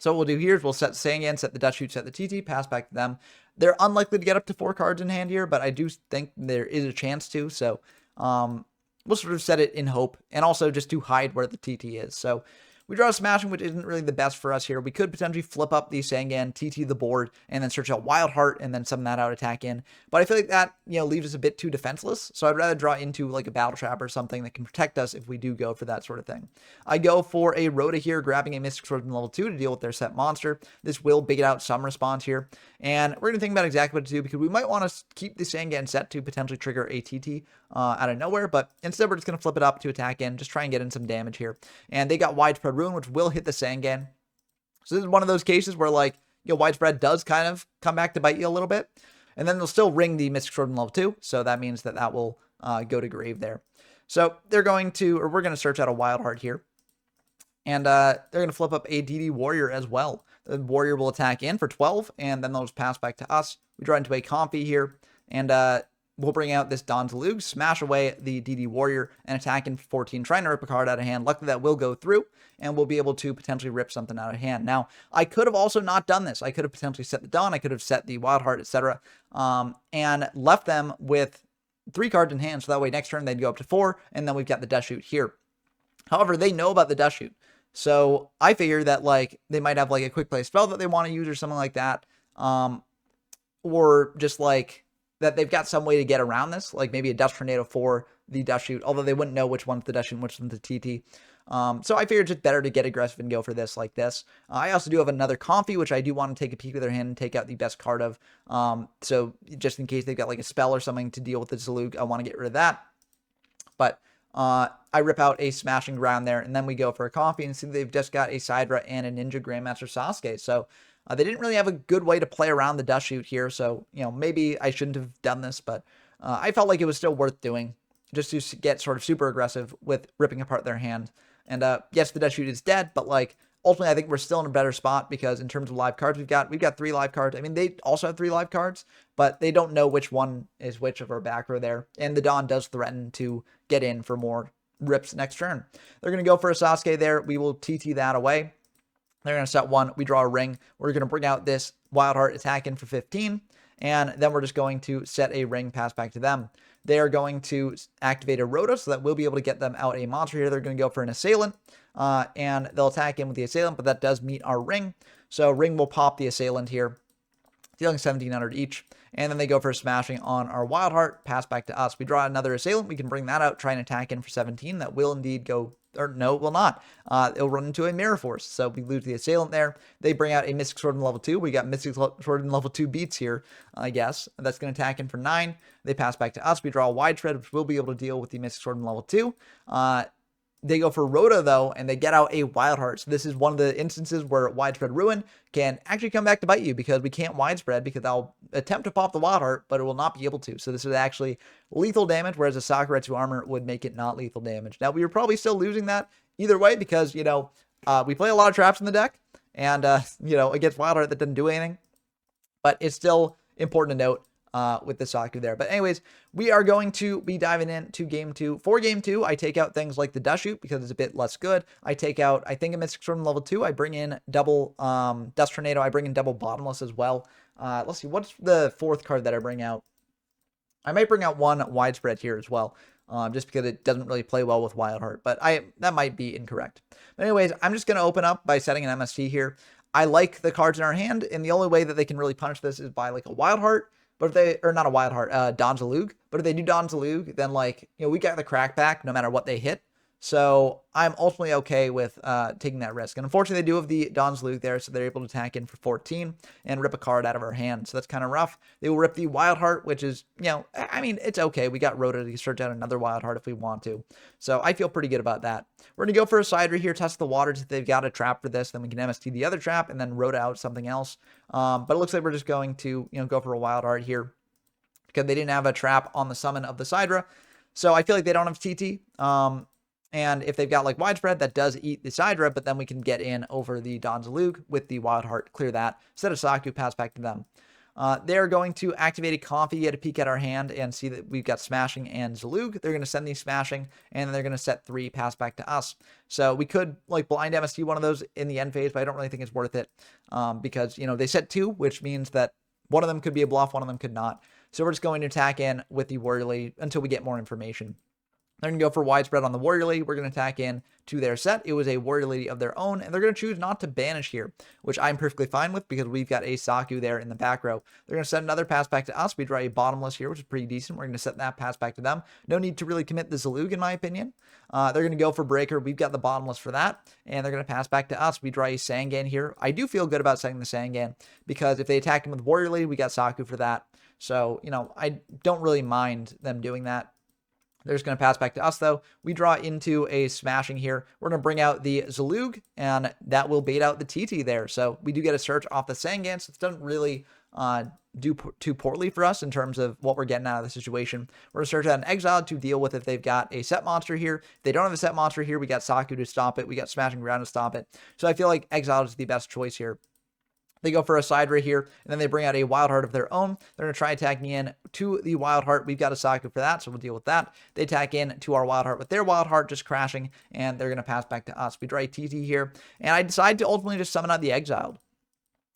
So what we'll do here is we'll set Sangan, set the Dust Shoot, set the TT, pass back to them. They're unlikely to get up to 4 cards in hand here, but I do think there is a chance to. So we'll sort of set it in hope and also just to hide where the TT is. So we draw a Smashing, which isn't really the best for us here. We could potentially flip up the Sangan, TT the board, and then search out Wild Heart and then summon that out, attack in. But I feel like that, leaves us a bit too defenseless. So I'd rather draw into like a Battle Trap or something that can protect us if we do go for that sort of thing. I go for a Rhoda here, grabbing a Mystic Swordsman level 2 to deal with their set monster. This will bait out some response here. And we're going to think about exactly what to do because we might want to keep the Sangan set to potentially trigger a TT out of nowhere. But instead, we're just going to flip it up to attack in, just try and get in some damage here. And they got Widespread Ruin, which will hit the Sangan. So this is one of those cases where like, Widespread does kind of come back to bite you a little bit. And then they'll still ring the Mystic Swordman level 2. So that means that that will go to grave there. So they're going to, or we're going to search out a Wild Heart here. And they're going to flip up a DD Warrior as well. The Warrior will attack in for 12, and then they'll just pass back to us. We draw into a Comfy here, and we'll bring out this Don Zalug, smash away the DD Warrior, and attack in 14, trying to rip a card out of hand. Luckily, that will go through, and we'll be able to potentially rip something out of hand. Now, I could have also not done this. I could have potentially set the Don, I could have set the Wild Heart, etc., and left them with 3 cards in hand, so that way next turn they'd go up to 4, and then we've got the Dust Shoot here. However, they know about the Dust Shoot. So I figure that like they might have like a quick play spell that they want to use or something like that. Or just like that they've got some way to get around this, like maybe a Dust Tornado for the Dust Shoot, although they wouldn't know which one's the Dust Shoot and which one's the TT. So I figured it's just better to get aggressive and go for this like this. I also do have another Comfy, which I do want to take a peek at their hand and take out the best card of. So just in case they've got like a spell or something to deal with the Zalug, I want to get rid of that. But I rip out a Smashing Ground there, and then we go for a Comfy, and see they've just got a Sidra and a Ninja Grandmaster Sasuke. So they didn't really have a good way to play around the Dust Shoot here. So, maybe I shouldn't have done this, but I felt like it was still worth doing. just to get sort of super aggressive with ripping apart their hand. And yes, the Death Shoot is dead, but like ultimately I think we're still in a better spot because in terms of live cards, we've got 3 live cards. I mean, they also have 3 live cards, but they don't know which one is which of our back row there. And the Dawn does threaten to get in for more rips next turn. They're going to go for a Sasuke there. We will TT that away. They're going to set 1. We draw a ring. We're going to bring out this Wild Heart attack in for 15. And then we're just going to set a ring, pass back to them. They are going to activate a Rhoda, so that we'll be able to get them out a monster here. They're going to go for an Assailant, and they'll attack in with the Assailant, but that does meet our ring. So ring will pop the Assailant here, dealing 1,700 each. And then they go for a Smashing on our Wild Heart, pass back to us. We draw another Assailant. We can bring that out, try and attack in for 17. That will indeed go, or no, it will not. It'll run into a Mirror Force. So we lose the Assailant there. They bring out a Mystic Sword in level 2. We got Mystic Sword in level 2 beats here, I guess. That's going to attack in for 9. They pass back to us. We draw a Widespread, which will be able to deal with the Mystic Sword in level 2. They go for Rhoda, though, and they get out a Wild Heart. So this is one of the instances where Widespread Ruin can actually come back to bite you because we can't Widespread because I'll attempt to pop the Wild Heart, but it will not be able to. So this is actually lethal damage, whereas a Sakuretsu Armor would make it not lethal damage. Now, we were probably still losing that either way because, you know, we play a lot of traps in the deck, and, you know, against Wild Heart that doesn't do anything. But it's still important to note with the Saku there. But anyways, we are going to be diving into game 2. For game 2, I take out things like the Dust Shoot because it's a bit less good. I take out, I think, a Mystic Sword in level 2. I bring in double Dust Tornado. I bring in double Bottomless as well. Let's see, what's the 4th card that I bring out? I might bring out 1 Widespread here as well, just because it doesn't really play well with Wild Heart, but that might be incorrect. But anyways, I'm just going to open up by setting an MST here. I like the cards in our hand, and the only way that they can really punish this is by like a Wild Heart. But if they, or not a Wild Heart, Donzalug. But if they do Donzalug, then like, you know, we got the crack back no matter what they hit. So I'm ultimately okay with taking that risk. And unfortunately, they do have the Donzalug there, so they're able to attack in for 14 and rip a card out of our hand. So that's kind of rough. They will rip the Wild Heart, which is, you know, I mean, it's okay. We got Rhoda to search out another Wild Heart if we want to. So I feel pretty good about that. We're going to go for a Sidra here, test the waters. If they've got a trap for this, then we can MST the other trap and then Rhoda out something else. But it looks like we're just going to, you know, go for a Wild Heart here because they didn't have a trap on the summon of the Sidra. So I feel like they don't have TT. And if they've got like Widespread, that does eat the Sidra, but then we can get in over the Donzalug with the Wild Heart, clear that. Set a Saku, pass back to them. They're going to activate a Comfy, get a peek at our hand and see that we've got Smashing and Zalug. They're going to send these Smashing, and then they're going to set 3, pass back to us. So we could like blind MST one of those in the end phase, but I don't really think it's worth it because, you know, they set 2, which means that one of them could be a bluff, one of them could not. So we're just going to attack in with the Warrior Lady until we get more information. They're going to go for Widespread on the Warrior Lady. We're going to attack in to their set. It was a Warrior Lady of their own, and they're going to choose not to banish here, which I'm perfectly fine with because we've got a Saku there in the back row. They're going to set another pass back to us. We draw a Bottomless here, which is pretty decent. We're going to set that pass back to them. No need to really commit the Zalug, in my opinion. They're going to go for Breaker. We've got the Bottomless for that, and they're going to pass back to us. We draw a Sangan here. I do feel good about setting the Sangan because if they attack him with Warrior Lady, we got Saku for that. So, you know, I don't really mind them doing that. They're just going to pass back to us, though. We draw into a Smashing here. We're going to bring out the Zalug, and that will bait out the TT there. So we do get a search off the Sangan, so it doesn't really do too poorly for us in terms of what we're getting out of the situation. We're going to search out an Exile to deal with if they've got a set monster here. If they don't have a set monster here, we got Saku to stop it. We got Smashing Ground to stop it. So I feel like Exile is the best choice here. They go for a Sidra here, and then they bring out a Wild Heart of their own. They're going to try attacking in to the Wild Heart. We've got a Saku for that, so we'll deal with that. They attack in to our Wild Heart with their Wild Heart, just crashing, and they're going to pass back to us. We draw a TT here, and I decide to ultimately just summon out the Exiled.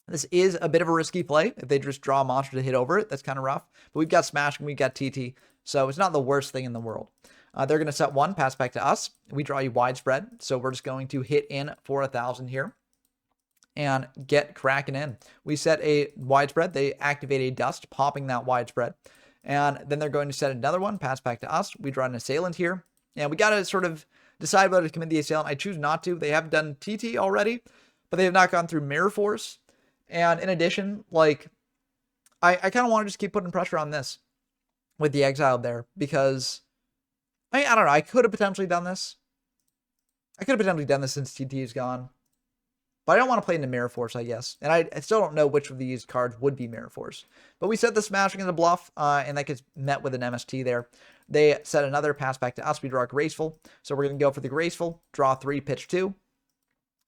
This is a bit of a risky play. If they just draw a monster to hit over it, that's kind of rough. But we've got Smashing, we've got TT, so it's not the worst thing in the world. They're going to set 1, pass back to us. We draw a Widespread, so we're just going to hit in for 1,000 here and get cracking in. We set a Widespread. They activate a Dust, popping that Widespread. And then they're going to set another one, pass back to us. We draw an Assailant here. And we got to sort of decide whether to commit the Assailant. I choose not to. They have done TT already, but they have not gone through Mirror Force. And in addition, like, I kind of want to just keep putting pressure on this with the Exiled there because, I don't know, I could have potentially done this. I could have potentially done this since TT is gone. But I don't want to play into Mirror Force, I guess. And I still don't know which of these cards would be Mirror Force. But we set the Smashing as a bluff, and that gets met with an MST there. They set another pass back to us. We draw a Graceful. So we're going to go for the Graceful, draw 3, pitch 2.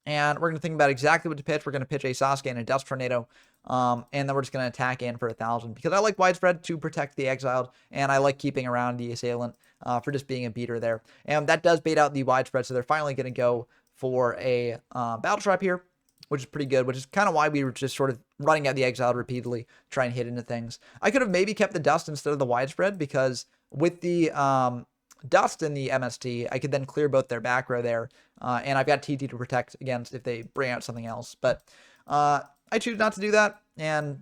And we're going to think about exactly what to pitch. We're going to pitch a Sasuke and a Dust Tornado. And then we're just going to attack in for 1,000 because I like Widespread to protect the exiled. And I like keeping around the assailant for just being a beater there. And that does bait out the Widespread. So they're finally going to go for a Battle Trap here, which is pretty good, which is kind of why we were just sort of running at the exiled repeatedly, trying to hit into things. I could have maybe kept the Dust instead of the Widespread because with the Dust in the MST, I could then clear both their back row there, and I've got TT to protect against if they bring out something else. But I choose not to do that, and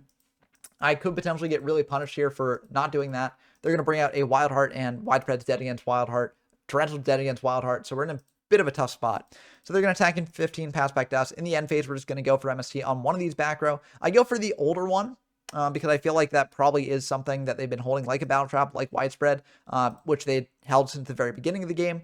I could potentially get really punished here for not doing that. They're going to bring out a Wild Heart, and Widespread's dead against Wild Heart. Torrential's dead against Wild Heart, so we're in a bit of a tough spot. So they're going to attack in 15, pass back to us. In the end phase, we're just going to go for MST on one of these back row. I go for the older one because I feel like that probably is something that they've been holding, like a Battle Trap, like Widespread, which they held since the very beginning of the game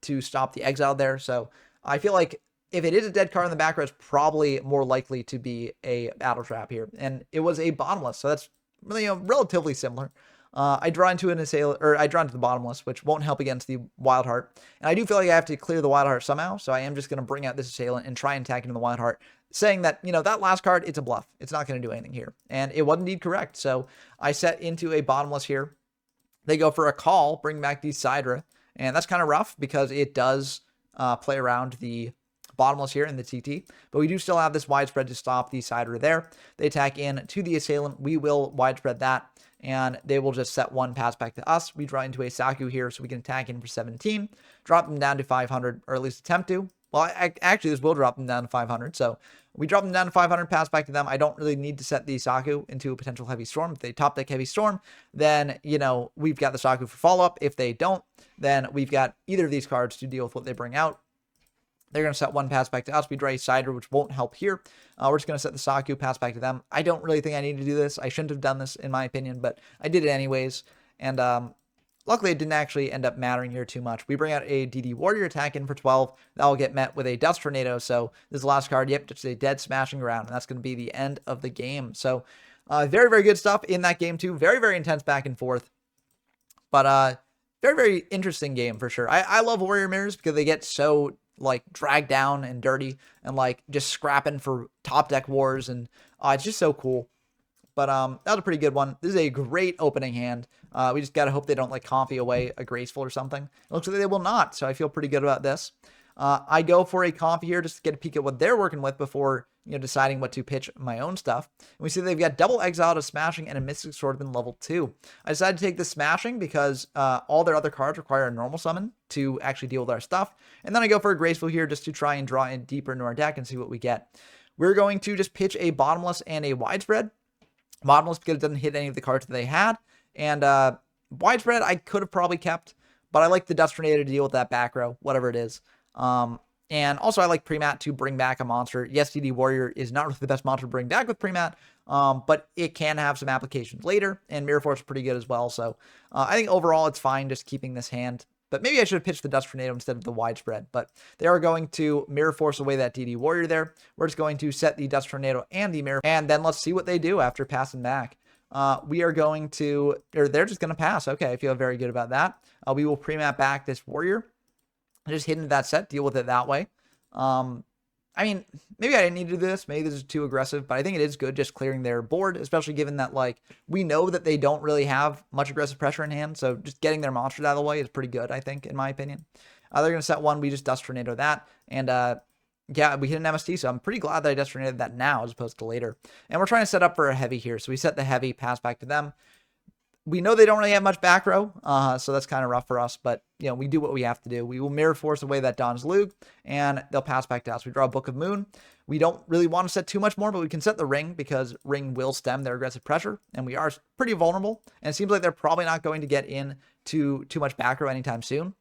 to stop the exile there. So I feel like if it is a dead card in the back row, it's probably more likely to be a Battle Trap here. And it was a Bottomless, so that's really, relatively similar. I draw into an assailant, or I draw into the Bottomless, which won't help against the Wild Heart. And I do feel like I have to clear the Wild Heart somehow, so I am just going to bring out this assailant and try and attack into the Wild Heart, saying that, that last card, it's a bluff. It's not going to do anything here. And it was indeed correct. So I set into a Bottomless here. They go for a call, bring back the Sidra, and that's kind of rough because it does play around the Bottomless here in the TT, but we do still have this Widespread to stop the Sidra there. They attack in to the assailant. We will Widespread that, and they will just set one pass back to us. We draw into a Saku here, so we can attack in for 17, drop them down to 500, or at least attempt to. Well, actually, this will drop them down to 500, so we drop them down to 500, pass back to them. I don't really need to set the Saku into a potential Heavy Storm. If they top deck Heavy Storm, then, we've got the Saku for follow-up. If they don't, then we've got either of these cards to deal with what they bring out. They're going to set one pass back to us. We draw a Sidra, which won't help here. We're just going to set the Saku, pass back to them. I don't really think I need to do this. I shouldn't have done this, in my opinion, but I did it anyways. And luckily, it didn't actually end up mattering here too much. We bring out a DD Warrior, attack in for 12. That will get met with a Dust Tornado. So this is the last card. Yep, just a dead smashing round. And that's going to be the end of the game. So very, very good stuff in that game, too. Very, very intense back and forth. But very, very interesting game for sure. I love Warrior Mirrors because they get so dragged down and dirty and just scrapping for top deck wars, and it's just so cool. But that was a pretty good one. This is a great opening hand. We just gotta hope they don't comfy away a Graceful or something. It looks like they will not, so I feel pretty good about this. I go for a comfy here just to get a peek at what they're working with before deciding what to pitch my own stuff. And we see they've got double Exile, a Smashing, and a Mystic Swordsman level 2. I decided to take the Smashing because all their other cards require a normal summon to actually deal with our stuff. And then I go for a Graceful here just to try and draw in deeper into our deck and see what we get. We're going to just pitch a Bottomless and a Widespread. Bottomless because it doesn't hit any of the cards that they had. And Widespread I could have probably kept, but I like the Dust Tornado to deal with that back row, whatever it is. And also I like Premat to bring back a monster. Yes, DD Warrior is not really the best monster to bring back with Premat, but it can have some applications later, and Mirror Force is pretty good as well. So I think overall it's fine just keeping this hand. But maybe I should have pitched the Dust Tornado instead of the Widespread. But they are going to Mirror Force away that DD Warrior there. We're just going to set the Dust Tornado and the Mirror. And then let's see what they do after passing back. We are going to, or they're just going to pass. Okay, I feel very good about that. We will Premat back this Warrior. Just hit into that set, deal with it that way. I mean, maybe I didn't need to do this. Maybe this is too aggressive, but I think it is good just clearing their board, especially given that, we know that they don't really have much aggressive pressure in hand, so just getting their monsters out of the way is pretty good, I think, in my opinion. They're going to set one. We just Dust Tornado that, and yeah, we hit an MST, so I'm pretty glad that I Dust Tornadoed that now as opposed to later. And we're trying to set up for a Heavy here, so we set the Heavy, pass back to them. We know they don't really have much back row, so that's kind of rough for us, but, we do what we have to do. We will Mirror Force away that Dawn's Lug, and they'll pass back to us. We draw a Book of Moon. We don't really want to set too much more, but we can set the Ring, because Ring will stem their aggressive pressure, and we are pretty vulnerable, and it seems like they're probably not going to get in to too much back row anytime soon.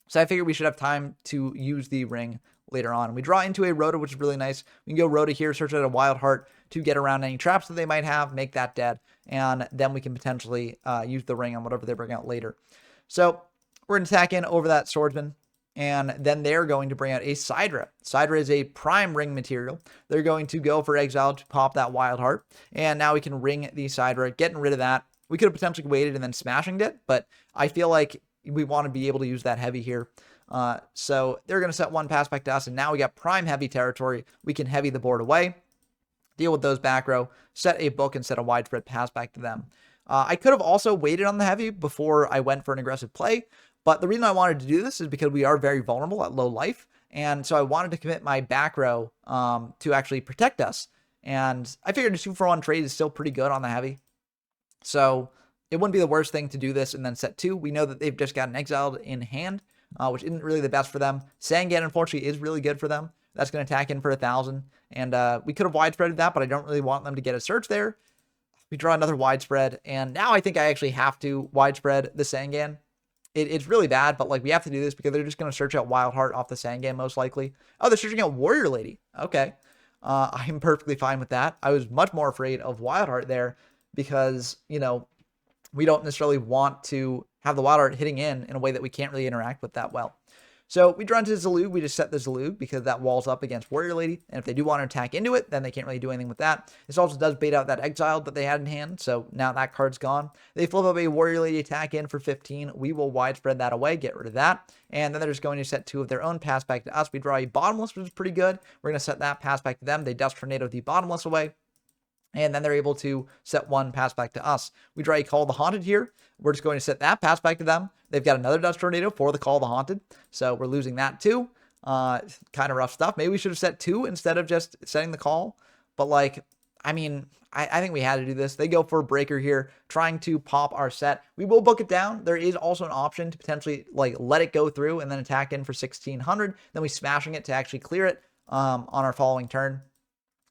So I figured we should have time to use the Ring later on. We draw into a Rhoda, which is really nice. We can go Rhoda here, search out a Wild Heart to get around any traps that they might have, make that dead, and then we can potentially use the Ring on whatever they bring out later. So we're going to attack in over that Swordsman, and then they're going to bring out a Sidra. Sidra is a prime Ring material. They're going to go for Exile to pop that Wild Heart, and now we can ring the Sidra, getting rid of that. We could have potentially waited and then smashing it, but I feel like we want to be able to use that heavy here. So they're going to set one pass back to us, and now we got prime heavy territory. We can heavy the board away, deal with those back row, set a book, and set a widespread pass back to them. I could have also waited on the heavy before I went for an aggressive play, but the reason I wanted to do this is because we are very vulnerable at low life, and so I wanted to commit my back row to actually protect us. And I figured a 2-for-1 trade is still pretty good on the heavy. So it wouldn't be the worst thing to do this and then set 2. We know that they've just gotten exiled in hand, which isn't really the best for them. Sangan, unfortunately, is really good for them. That's going to attack in for 1,000. And we could have widespreaded that, but I don't really want them to get a search there. We draw another widespread, and now I think I actually have to widespread the Sangan. It's really bad, but like we have to do this because they're just going to search out Wild Heart off the Sangan most likely. Oh, they're searching out Warrior Lady. Okay. I'm perfectly fine with that. I was much more afraid of Wild Heart there because, you know, we don't necessarily want to have the Wild Heart hitting in a way that we can't really interact with that well. So we draw into Zalug. We just set the Zalug because that walls up against Warrior Lady. And if they do want to attack into it, then they can't really do anything with that. This also does bait out that Exile that they had in hand. So now that card's gone. They flip up a Warrior Lady attack in for 15. We will widespread that away, get rid of that. And then they're just going to set 2 of their own pass back to us. We draw a Bottomless, which is pretty good. We're going to set that pass back to them. They Dust Tornado the Bottomless away. And then they're able to set 1 pass back to us. We draw a Call of the Haunted here. We're just going to set that pass back to them. They've got another Dust Tornado for the Call of the Haunted. So we're losing that too. Kind of rough stuff. Maybe we should have set 2 instead of just setting the call. But like, I mean, I think we had to do this. They go for a breaker here, trying to pop our set. We will book it down. There is also an option to potentially like let it go through and then attack in for 1,600. Then we smashing it to actually clear it on our following turn.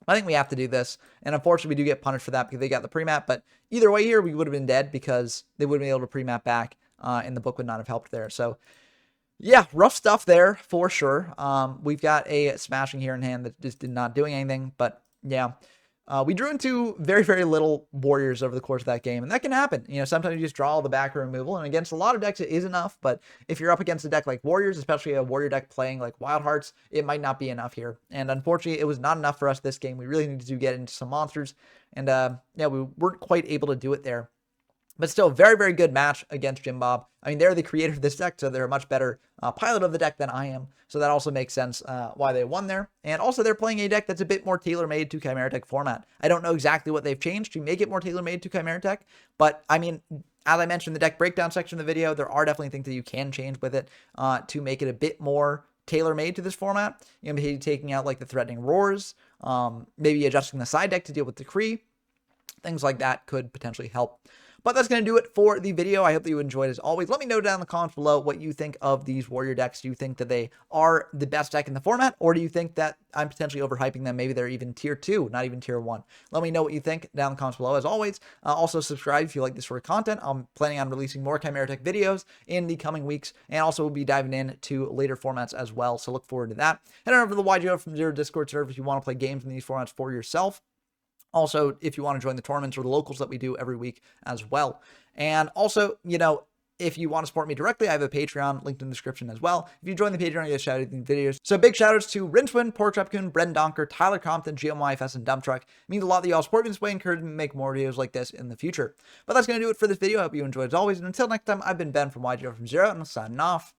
I think we have to do this, and unfortunately, we do get punished for that because they got the pre-map, but either way here, we would have been dead because they would have been able to pre-map back, and the book would not have helped there. So, yeah, rough stuff there for sure. We've got a smashing here in hand that just did not doing anything, but yeah. We drew into very, very little warriors over the course of that game, and that can happen. You know, sometimes you just draw all the back row removal, and against a lot of decks, it is enough, but if you're up against a deck like warriors, especially a warrior deck playing like Wild Hearts, it might not be enough here. And unfortunately, it was not enough for us this game. We really needed to get into some monsters, and yeah, we weren't quite able to do it there. But still, very, very good match against Jim Bob. I mean, they're the creator of this deck, so they're a much better pilot of the deck than I am. So that also makes sense why they won there. And also, they're playing a deck that's a bit more tailor-made to Chimeratech format. I don't know exactly what they've changed to make it more tailor-made to Chimeratech, but I mean, as I mentioned in the deck breakdown section of the video, there are definitely things that you can change with it to make it a bit more tailor-made to this format. You know, maybe taking out like the Threatening Roars, maybe adjusting the side deck to deal with Decree. Things like that could potentially help. But that's going to do it for the video. I hope that you enjoyed as always. Let me know down in the comments below what you think of these warrior decks. Do you think that they are the best deck in the format? Or do you think that I'm potentially overhyping them? Maybe they're even tier 2, not even tier 1. Let me know what you think down in the comments below as always. Also subscribe if you like this sort of content. I'm planning on releasing more Chimeratech videos in the coming weeks. And also we'll be diving into later formats as well. So look forward to that. Head on over to the YGO from Zero Discord server if you want to play games in these formats for yourself. Also, if you want to join the tournaments or the locals that we do every week as well. And also, you know, if you want to support me directly, I have a Patreon linked in the description as well. If you join the Patreon, you get shouted in videos. So big shout outs to Rincewind, Porkchop, Bren Donker, Tyler Compton, GMYFS, and Dump Truck. It means a lot that you all support me this way, encourage me to make more videos like this in the future. But that's going to do it for this video. I hope you enjoyed as always. And until next time, I've been Ben from YGO from Zero, and I'm signing off.